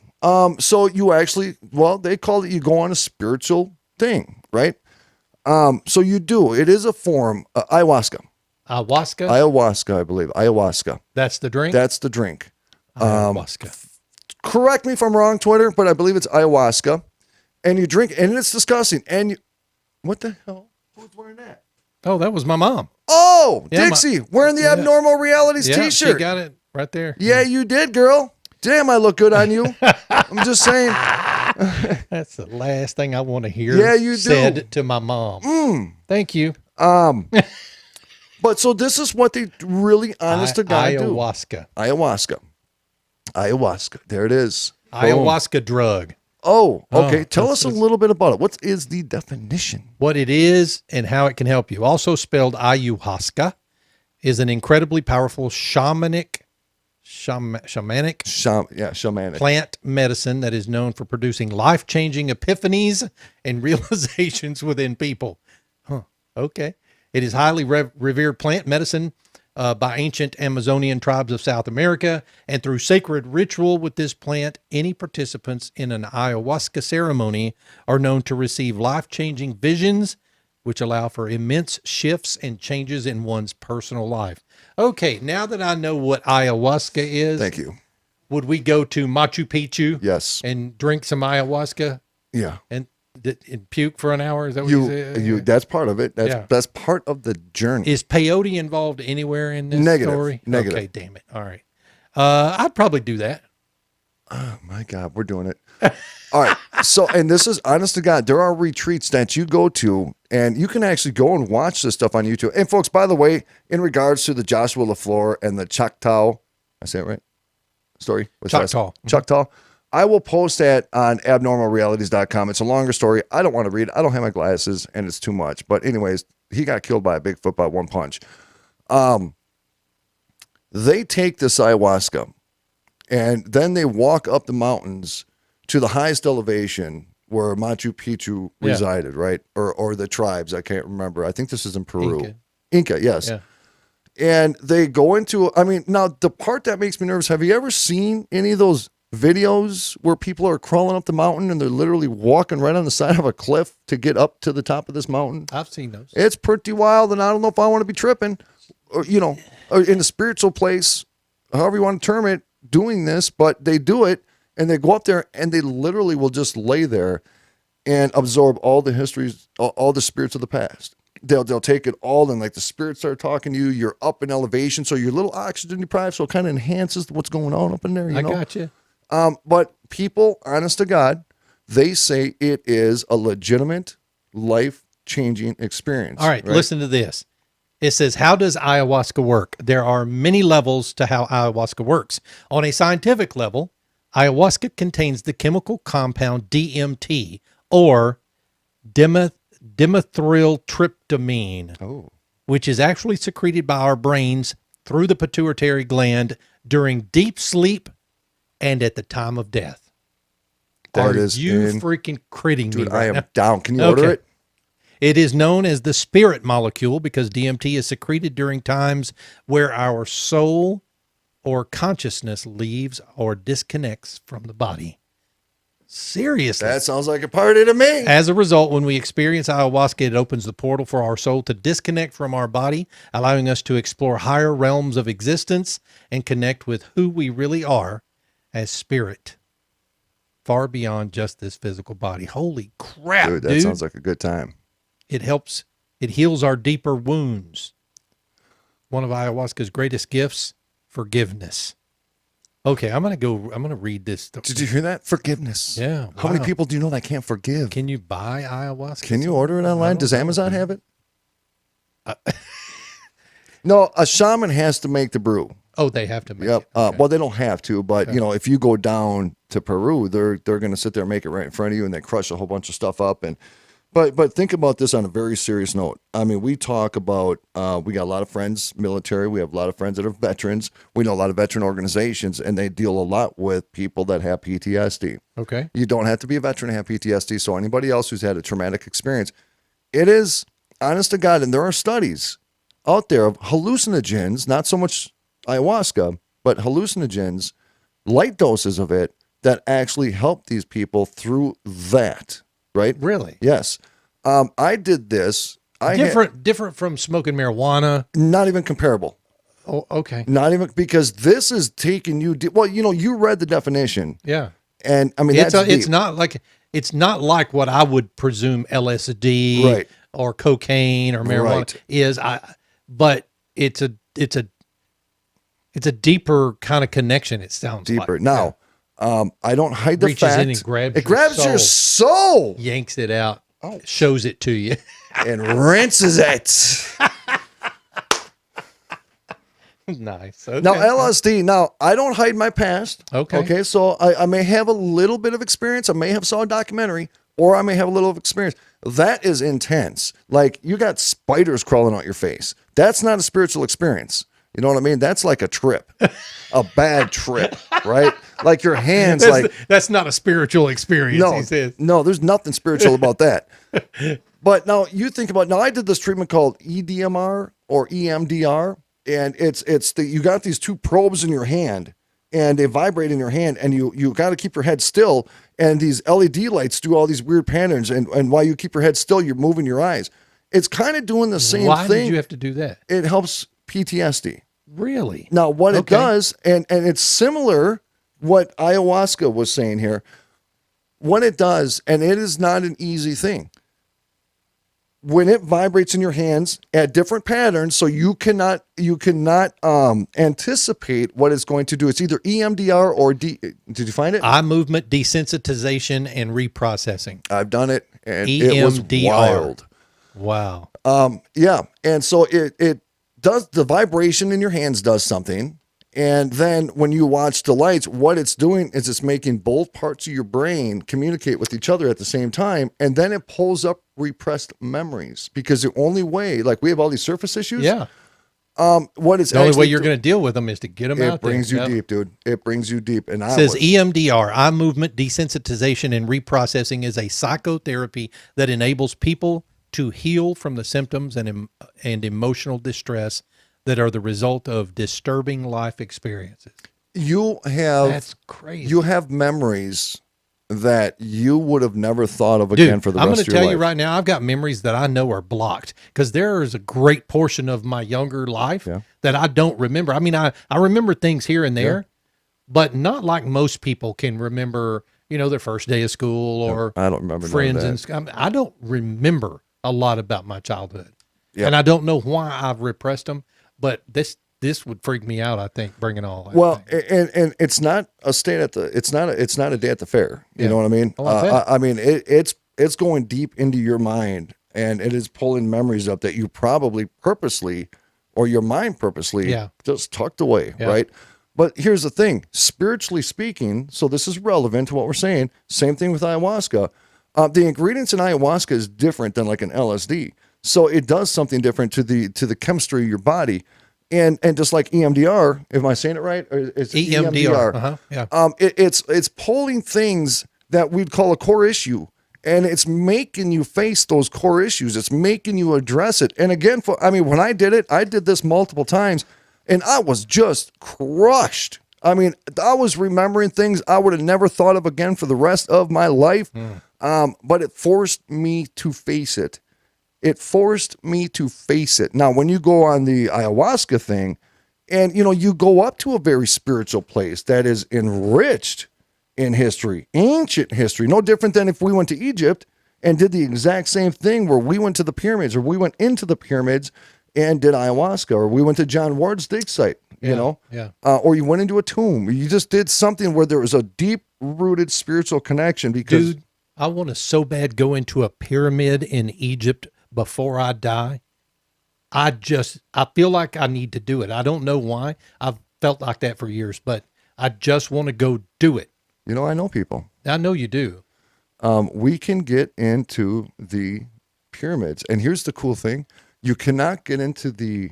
So you actually, they call it, you go on a spiritual thing, right? So you do. It is a form, ayahuasca. Ayahuasca? Ayahuasca, I believe. Ayahuasca. That's the drink? That's the drink. Ayahuasca. Correct me if I'm wrong, Twitter, but I believe it's ayahuasca. And you drink, and it's disgusting. And what the hell? Who's wearing that? Oh, that was my mom. Oh, Yeah, Dixie, wearing the Abnormal Realities Yeah, t-shirt. she got it right there. Yeah, you did, girl. Damn, I look good on you. I'm just saying. That's the last thing I want to hear Yeah, you do. said to my mom. Thank you. But so this is what they really honest to God do. Ayahuasca. Ayahuasca. Ayahuasca. There it is. Ayahuasca Drug. Oh, okay. Oh, Tell us a little bit about it. What is the definition? What it is and how it can help you. Also spelled ayahuasca, is an incredibly powerful shamanic Shamanic. plant medicine that is known for producing life-changing epiphanies and realizations within people. Huh. Okay. It is highly revered plant medicine by ancient Amazonian tribes of South America, and through sacred ritual with this plant, any participants in an ayahuasca ceremony are known to receive life-changing visions, which allow for immense shifts and changes in one's personal life. Okay, now that I know what ayahuasca is, Thank you. would we go to Machu Picchu? Yes. And drink some ayahuasca Yeah. and puke for an hour? Is that what you said? That's part of it. Yeah. That's part of the journey. Is peyote involved anywhere in this Negative. story? Negative. Okay, damn it. All right. I'd probably do that. Oh my God, we're doing it. All right. So, and this is honest to God, there are retreats that you go to, and you can actually go and watch this stuff on YouTube. And folks, by the way, in regards to the Joshua LaFleur and the Choctaw, I say it right? Story? What's that? Choctaw. Choctaw. I will post that on abnormalrealities.com. It's a longer story. I don't want to read it. I don't have my glasses, and it's too much. But anyways, he got killed by a Bigfoot by one punch. They take this ayahuasca, and then they walk up the mountains to the highest elevation where Machu Picchu resided, right? Or the tribes. I can't remember. I think this is in Peru. Inca, yes. Yeah. And they go into, now the part that makes me nervous, have you ever seen any of those videos where people are crawling up the mountain and they're literally walking right on the side of a cliff to get up to the top of this mountain? I've seen those. It's pretty wild, and I don't know if I want to be tripping or, or in a spiritual place, however you want to term it, doing this, but they do it, and they go up there and they literally will just lay there and absorb all the histories, all the spirits of the past. They'll take it all, and like the spirits start talking to you. You're up in elevation, so you're a little oxygen deprived, so it kind of enhances what's going on up in there. You know? Got you. But people, honest to God, they say it is a legitimate, life-changing experience. All right, listen to this. It says, how does ayahuasca work? There are many levels to how ayahuasca works. On a scientific level, ayahuasca contains the chemical compound DMT, or dimethyltryptamine, which is actually secreted by our brains through the pituitary gland during deep sleep and at the time of death. That Are is you freaking critting me Dude, right I am now? down. Can you order it? It is known as the spirit molecule because DMT is secreted during times where our soul or consciousness leaves or disconnects from the body. Seriously. That sounds like a party to me. As a result, when we experience ayahuasca, it opens the portal for our soul to disconnect from our body, allowing us to explore higher realms of existence and connect with who we really are as spirit, far beyond just this physical body. Holy crap, Dude, that sounds like a good time. It heals our deeper wounds. One of ayahuasca's greatest gifts, forgiveness. Okay, I'm going to read this. Did you hear that? Forgiveness. Yeah. How many people do you know that can't forgive? Can you buy ayahuasca? Can you order it online? Does Amazon have it? No, a shaman has to make the brew. Oh, they have to make Yep. it. Okay. Well, they don't have to, but if you go down to Peru, they're going to sit there and make it right in front of you, and they crush a whole bunch of stuff up. But think about this on a very serious note. We talk about we got a lot of friends, military. We have a lot of friends that are veterans. We know a lot of veteran organizations, and they deal a lot with people that have PTSD. Okay. You don't have to be a veteran to have PTSD. So anybody else who's had a traumatic experience, it is honest to God, and there are studies out there of hallucinogens, not so much ayahuasca, but hallucinogens, light doses of it that actually help these people through that. Right? Really? Yes. I did this. Different from smoking marijuana. Not even comparable. Oh, okay. Not even, because this is taking you. Well, you read the definition. Yeah. And that's it's not like what I would presume LSD or cocaine or marijuana is. But it's a deeper kind of connection. It sounds deeper like. now. I don't hide the Reaches fact. in and grabs it grabs your your soul, yanks it out, shows it to you, and rinses it. Nice. Okay. Now, LSD, now, I don't hide my past. Okay. Okay, so I may have a little bit of experience. I may have saw a documentary, or I may have a little experience. That is intense. Like, you got spiders crawling out your face. That's not a spiritual experience. You know what I mean? That's like a trip, a bad trip, right? Like your hands, that's not a spiritual experience. no, He says. no, there's nothing spiritual about that. But now you think about, now I did this treatment called EDMR or EMDR, and you got these two probes in your hand, and they vibrate in your hand, and you got to keep your head still, and these LED lights do all these weird patterns, and while you keep your head still, you're moving your eyes. It's kind of doing the same Why thing. did you have to do that? It helps PTSD. Really? Now, what it does, and it's similar what ayahuasca was saying here, what it does, and it is not an easy thing. When it vibrates in your hands at different patterns, so you cannot anticipate what it's going to do. It's either EMDR or did you find it? Eye movement desensitization and reprocessing. I've done it, and EMDR. it was wild. Wow. Yeah, and so it does, the vibration in your hands does something, and then when you watch the lights, what it's doing is it's making both parts of your brain communicate with each other at the same time, and then it pulls up repressed memories, because the only way, like we have all these surface issues. Yeah. What it's The only way you're going to deal with them is to get them out it brings there. you deep, dude. It brings you deep. And It says EMDR, eye movement desensitization and reprocessing, is a psychotherapy that enables people to heal from the symptoms and emotional distress that are the result of disturbing life experiences. That's crazy. You have memories that you would have never thought of again for the I'm rest going of to your tell life. you right now, I've got memories that I know are blocked, because there is a great portion of my younger life that I don't remember. I mean, I remember things here and there, but not like most people can remember, their first day of school or I don't remember friends. none of that. And I don't remember a lot about my childhood. Yep. And I don't know why I've repressed them, but this would freak me out, I think, bringing all that. Well, and it's not a stay at the, it's not a day at the fair. You know what I mean? I mean, it's going deep into your mind, and it is pulling memories up that you probably purposely, or your mind purposely, just tucked away, right? But here's the thing, spiritually speaking, so this is relevant to what we're saying. Same thing with ayahuasca. The ingredients in ayahuasca is different than like an LSD. So it does something different to the chemistry of your body. And just like EMDR, am I saying it right? Or it's EMDR. Yeah. It's pulling things that we'd call a core issue, and it's making you face those core issues. It's making you address it. And again, when I did it, I did this multiple times, and I was just crushed. I mean, I was remembering things I would have never thought of again for the rest of my life. But it forced me to face it. It forced me to face it. Now, when you go on the ayahuasca thing, and you go up to a very spiritual place that is enriched in history, ancient history, no different than if we went to Egypt and did the exact same thing, where we went to the pyramids, or we went into the pyramids and did ayahuasca, or we went to John Ward's dig site, or you went into a tomb. You just did something where there was a deep-rooted spiritual connection. Because, dude, I want to so bad go into a pyramid in Egypt before I die. I feel like I need to do it. I don't know why. I've felt like that for years, but I just want to go do it. I know people. I know you do. We can get into the pyramids, and here's the cool thing: you cannot get into the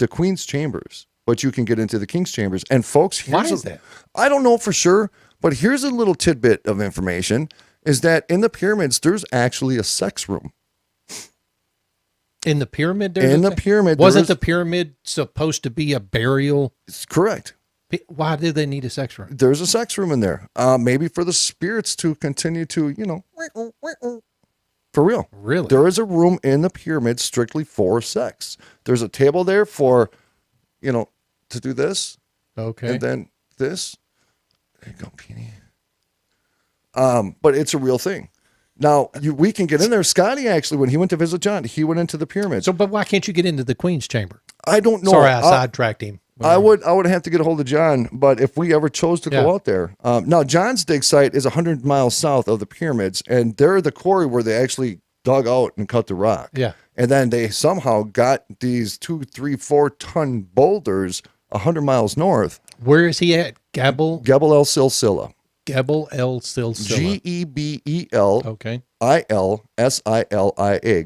Queen's chambers, but you can get into the King's chambers. And folks, why is that? I don't know for sure, but here's a little tidbit of information: is that in the pyramids, there's actually a sex room. In the pyramid? Wasn't the pyramid supposed to be a burial? It's correct. Why do they need a sex room? There's a sex room in there. Maybe for the spirits to continue to, for real. Really? There is a room in the pyramid strictly for sex. There's a table there for, to do this. Okay. And then this. There you go, Peony. But it's a real thing. Now, we can get in there. Scotty, actually, when he went to visit John, he went into the pyramids. So, but why can't you get into the Queen's chamber? I don't know. Sorry, I sidetracked him. I would have to get a hold of John, but if we ever chose to go out there. Now, John's dig site is 100 miles south of the pyramids, and they're the quarry where they actually dug out and cut the rock. Yeah. And then they somehow got these 2, 3, 4-ton boulders 100 miles north. Where is he at? Gebel El Silsila. Gebel El Silsila. Gebel Okay. Ilsilia.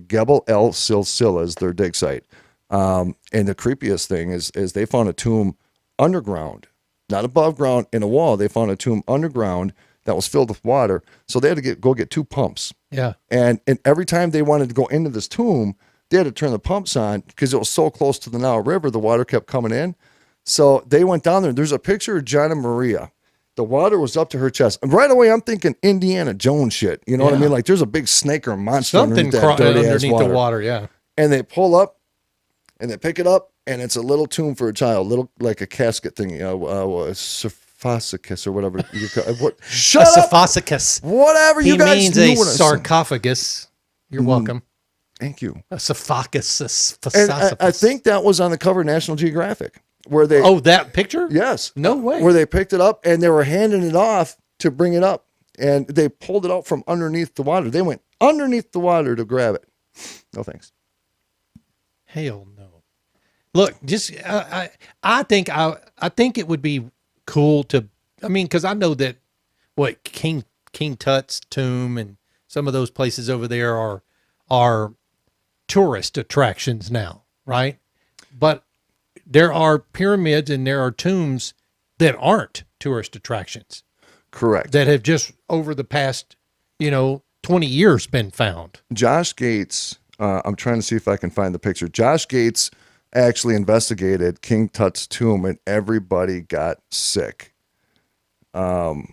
Gebel El Silsila is their dig site. And the creepiest thing is they found a tomb underground, not above ground in a wall. They found a tomb underground that was filled with water. So they had to go get 2 pumps. Yeah. And every time they wanted to go into this tomb, they had to turn the pumps on because it was so close to the Nile River. The water kept coming in. So they went down there. There's a picture of Gianna Maria. The water was up to her chest. And right away, I'm thinking Indiana Jones shit. You know what I mean? Like there's a big snake or monster Something underneath water. the water, yeah. And they pull up and they pick it up, and it's a little tomb for a child, little like a casket thing, sarcophagus or whatever. Shut a up! sarcophagus. Whatever you guys means knew a what I said. sarcophagus. You're welcome. Thank you. A sarcophagus. And I think that was on the cover of National Geographic, where they. Oh, that picture? Yes. No way. Where they picked it up and they were handing it off to bring it up, and they pulled it out from underneath the water. They went underneath the water to grab it. No thanks. Hell no. Look, just I think it would be cool to. I mean, because I know that what King Tut's tomb and some of those places over there are tourist attractions now, right? But there are pyramids and there are tombs that aren't tourist attractions. Correct. That have just over the past 20 years been found. Josh Gates. I'm trying to see if I can find the picture. Josh Gates actually investigated King Tut's tomb, and everybody got sick. I'm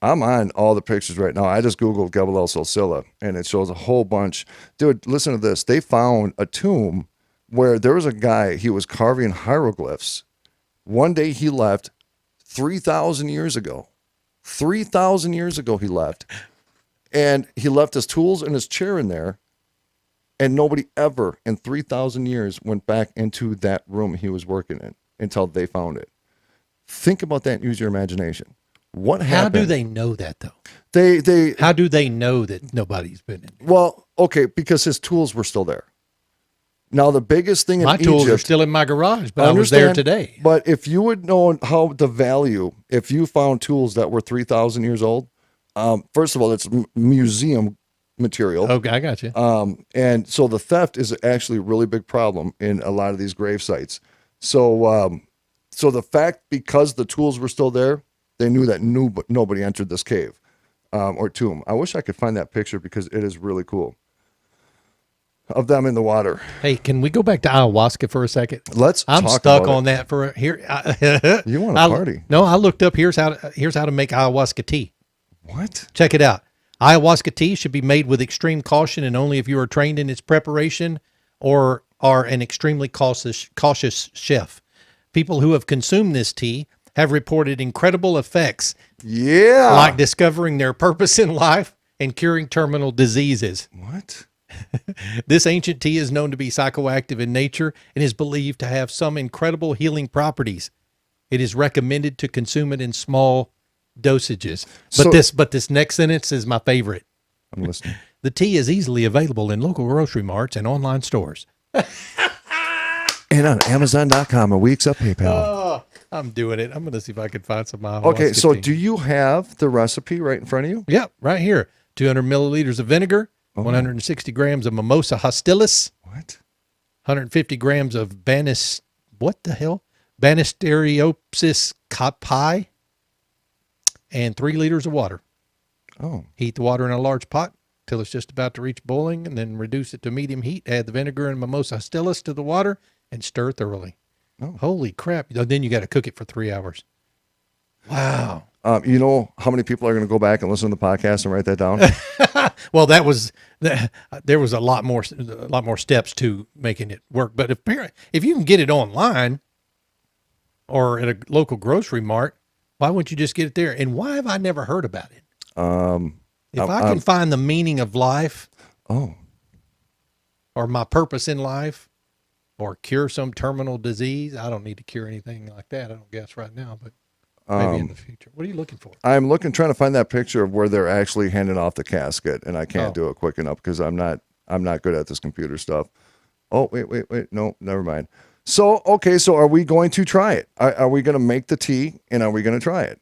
on all the pictures right now. I just Googled Gebel El Silsila, and it shows a whole bunch. Dude, listen to this. They found a tomb where there was a guy, he was carving hieroglyphs. One day he left 3,000 years ago. 3,000 years ago he left. And he left his tools and his chair in there. And nobody ever in 3,000 years went back into that room he was working in until they found it. Think about that and use your imagination. What happened? How do they know that, though? They How do they know that nobody's been in there? Well, okay, because his tools were still there. Now, the biggest thing in My Egypt... tools are still in my garage, but I was there today. But if you would know how the value, if you found tools that were 3,000 years old, first of all, it's museum material. Okay, I got you. And so the theft is actually a really big problem in a lot of these grave sites. So so the fact, because the tools were still there, they knew that nobody entered this cave or tomb. I wish I could find that picture because it is really cool of them in the water. Hey, can we go back to ayahuasca for a second? I'm stuck on that for here. You want to party? No, I looked up. Here's how to make ayahuasca tea. What? Check it out. Ayahuasca tea should be made with extreme caution and only if you are trained in its preparation or are an extremely cautious chef. People who have consumed this tea have reported incredible effects. Yeah. Like discovering their purpose in life and curing terminal diseases. What? This ancient tea is known to be psychoactive in nature and is believed to have some incredible healing properties. It is recommended to consume it in small dosages. But this next sentence is my favorite. I'm listening. The tea is easily available in local grocery marts and online stores. And on Amazon.com, a week's up PayPal. Oh, I'm doing it. I'm going to see if I can find some ayahuasca Okay, so tea. do you have the recipe right in front of you? Yep, right here. 200 milliliters of vinegar, 160 grams of mimosa hostilis. What? 150 grams of Banisteriopsis caapi, and 3 liters of water. Oh. Heat the water in a large pot till it's just about to reach boiling, and then reduce it to medium heat. Add the vinegar and mimosa hostilis to the water and stir thoroughly. Oh. Holy crap. Then you got to cook it for 3 hours. Wow. You know how many people are going to go back and listen to the podcast and write that down? Well, there was a lot more steps to making it work. But if you can get it online or at a local grocery mart, why wouldn't you just get it there? And why have I never heard about it? If I can find the meaning of life, or my purpose in life, or cure some terminal disease, I don't need to cure anything like that. I don't guess right now, but maybe in the future. What are you looking for? I'm trying to find that picture of where they're actually handing off the casket, and I can't do it quick enough because I'm not good at this computer stuff. Oh, wait. No, never mind. So, okay, so are we going to try it? Are we going to make the tea and are we going to try it?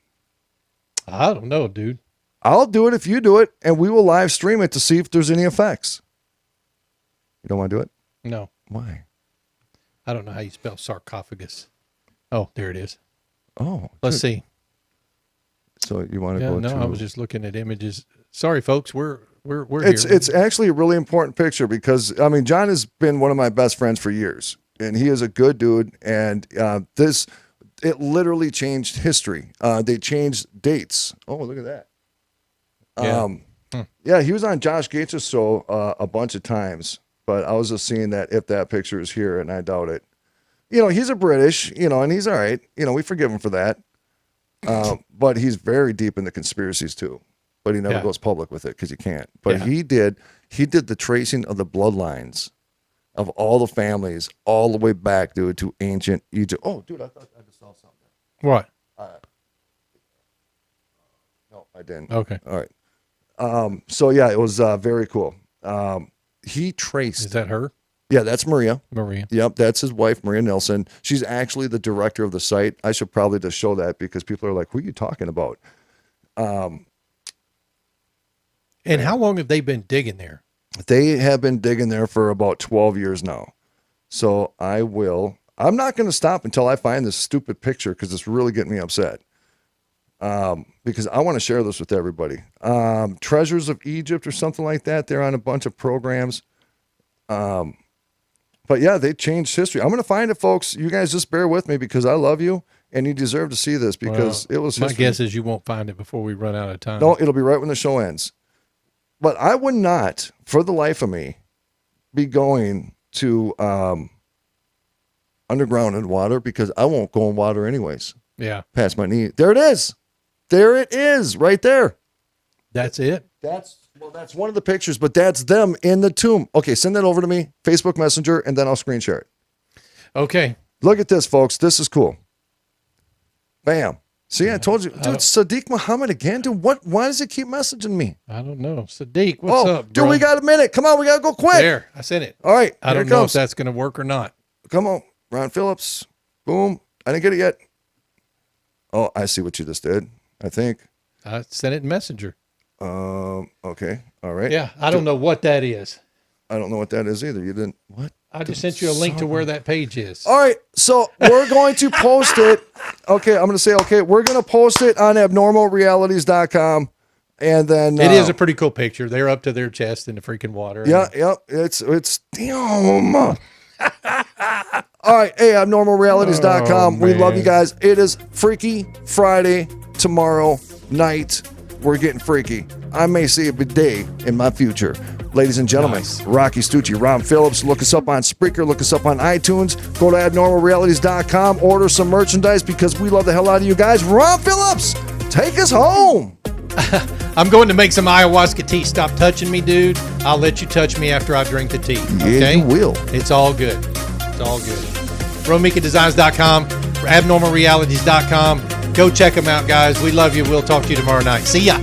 I don't know, dude. I'll do it if you do it, and we will live stream it to see if there's any effects. You don't want to do it? No. Why? I don't know how you spell sarcophagus. Oh, there it is. Oh. Let's good. see. So you want to Yeah, go no, to... I was just looking at images. Sorry, folks. We're It's here. it's actually a really important picture because, I mean, John has been one of my best friends for years, and he is a good dude, and it literally changed history. They changed dates. Oh, look at that. Yeah. Yeah, he was on Josh Gates' show a bunch of times, but I was just seeing that if that picture is here, and I doubt it. You know, he's a British, you know, and he's all right. You know, we forgive him for that. But he's very deep in the conspiracies too. But he never Yeah. goes public with it because he can't. But Yeah. he did the tracing of the bloodlines of all the families all the way back, dude, to ancient Egypt. Oh, dude, I thought I just saw something. What? No, I didn't. Okay. All right. So yeah, it was very cool. He traced. Is that her? Yeah, that's Maria. Maria. Yep, that's his wife, Maria Nelson. She's actually the director of the site. I should probably just show that because people are like, who are you talking about? And how long have they been digging there? They have been digging there for about 12 years now. So I'm not going to stop until I find this stupid picture because it's really getting me upset. Because I want to share this with everybody. Treasures of Egypt or something like that. They're on a bunch of programs. But yeah, they changed history. I'm going to find it, folks. You guys just bear with me because I love you and you deserve to see this because it was My history. guess is you won't find it before we run out of time. No, it'll be right when the show ends. But I would not, for the life of me, be going to underground in water because I won't go in water anyways. Yeah. Past my knee. There it is. There it is, right there. That's it. That's one of the pictures, but that's them in the tomb. Okay, send that over to me, Facebook Messenger, and then I'll screen share it. Okay. Look at this, folks. This is cool. Bam. See, I told you, dude, Sadiq Muhammad again, dude. Why does he keep messaging me? I don't know. Sadiq, what's up, dude, bro? we got a minute. Come on, we gotta go quick. There, I sent it. All right, I here don't it know if comes. that's going to work or not. Come on, Ron Phillips. Boom. I didn't get it yet. Oh, I see what you just did. I think. I sent it in Messenger. Okay. All right. Yeah, I don't know what that is. I don't know what that is either. You didn't. What? I just sent you a link to where that page is. All right. So we're going to post it. Okay. I'm going to say, okay, we're going to post it on abnormalrealities.com. And then It is a pretty cool picture. They're up to their chest in the freaking water. yeah. It's damn. All right. Hey, abnormalrealities.com. We love you guys. It is Freaky Friday tomorrow night. We're getting freaky. I may see a bidet in my future. Ladies and gentlemen, Nice. Rocky Stucci, Ron Phillips. Look us up on Spreaker. Look us up on iTunes. Go to abnormalrealities.com. Order some merchandise because we love the hell out of you guys. Ron Phillips, take us home. I'm going to make some ayahuasca tea. Stop touching me, dude. I'll let you touch me after I drink the tea. Okay? Yeah, you will. It's all good. It's all good. RomikaDesigns.com, abnormalrealities.com. Go check them out, guys. We love you. We'll talk to you tomorrow night. See ya.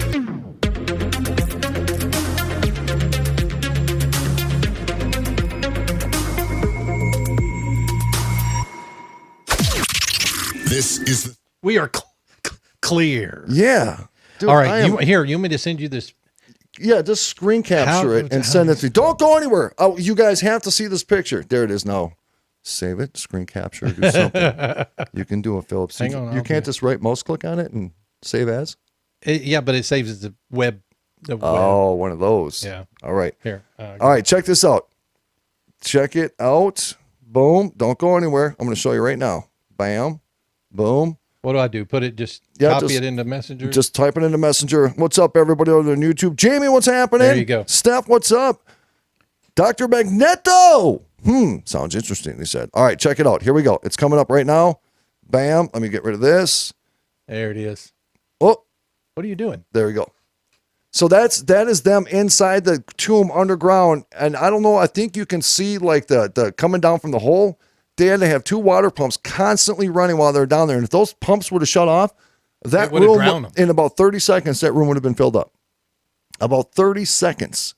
This is the We are clear. Yeah. Dude, All I right. am- You want me to send you this? Yeah, just screen capture it and send it to me. Don't go anywhere. Oh, you guys have to see this picture. There it is now. Save it, screen capture, do something. You can do it, Phillips. Hang on, You I'll can't do it. just right mouse click on it and save as? Yeah, but it saves as the web. Oh, one of those. Yeah. All right. Here. All right, check this out. Check it out. Boom. Don't go anywhere. I'm going to show you right now. Bam. Boom. What do I do? Put it, just Yeah, copy just- it into Messenger? Just type it into Messenger. What's up, everybody over on YouTube? Jamie, what's happening? There you go. Steph, what's up? Dr. Magneto. Sounds interesting, he said. All right, check it out. Here we go. It's coming up right now. Bam. Let me get rid of this. There it is. Oh, What are you doing? there we go. So that is them inside the tomb underground. And I don't know, I think you can see like the coming down from the hole. They had to have two water pumps constantly running while they're down there. And if those pumps would have shut off, that It would have room, drowned them. in about 30 seconds, that room would have been filled up. About 30 seconds.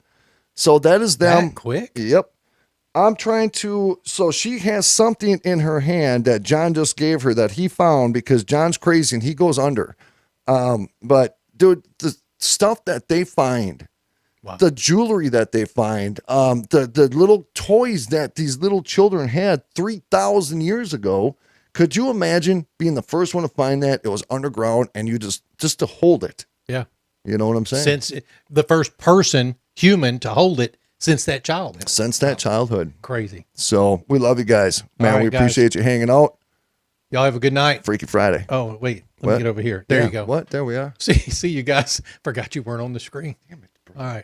So that is them. That quick? Yep. I'm trying to. So she has something in her hand that John just gave her that he found because John's crazy and he goes under. But dude, the stuff that they find, the jewelry that they find, the little toys that these little children had 3,000 years ago. Could you imagine being the first one to find that? It was underground and you just to hold it. Yeah. You know what I'm saying? Since the first person, human, to hold it since that childhood. Since that childhood. Crazy. So we love you guys. Man, right, we guys. appreciate you hanging out. Y'all have a good night. Freaky Friday. Oh, wait. Let What? me get over here. There Yeah, you go. What? There we are. See you guys. Forgot you weren't on the screen. All right.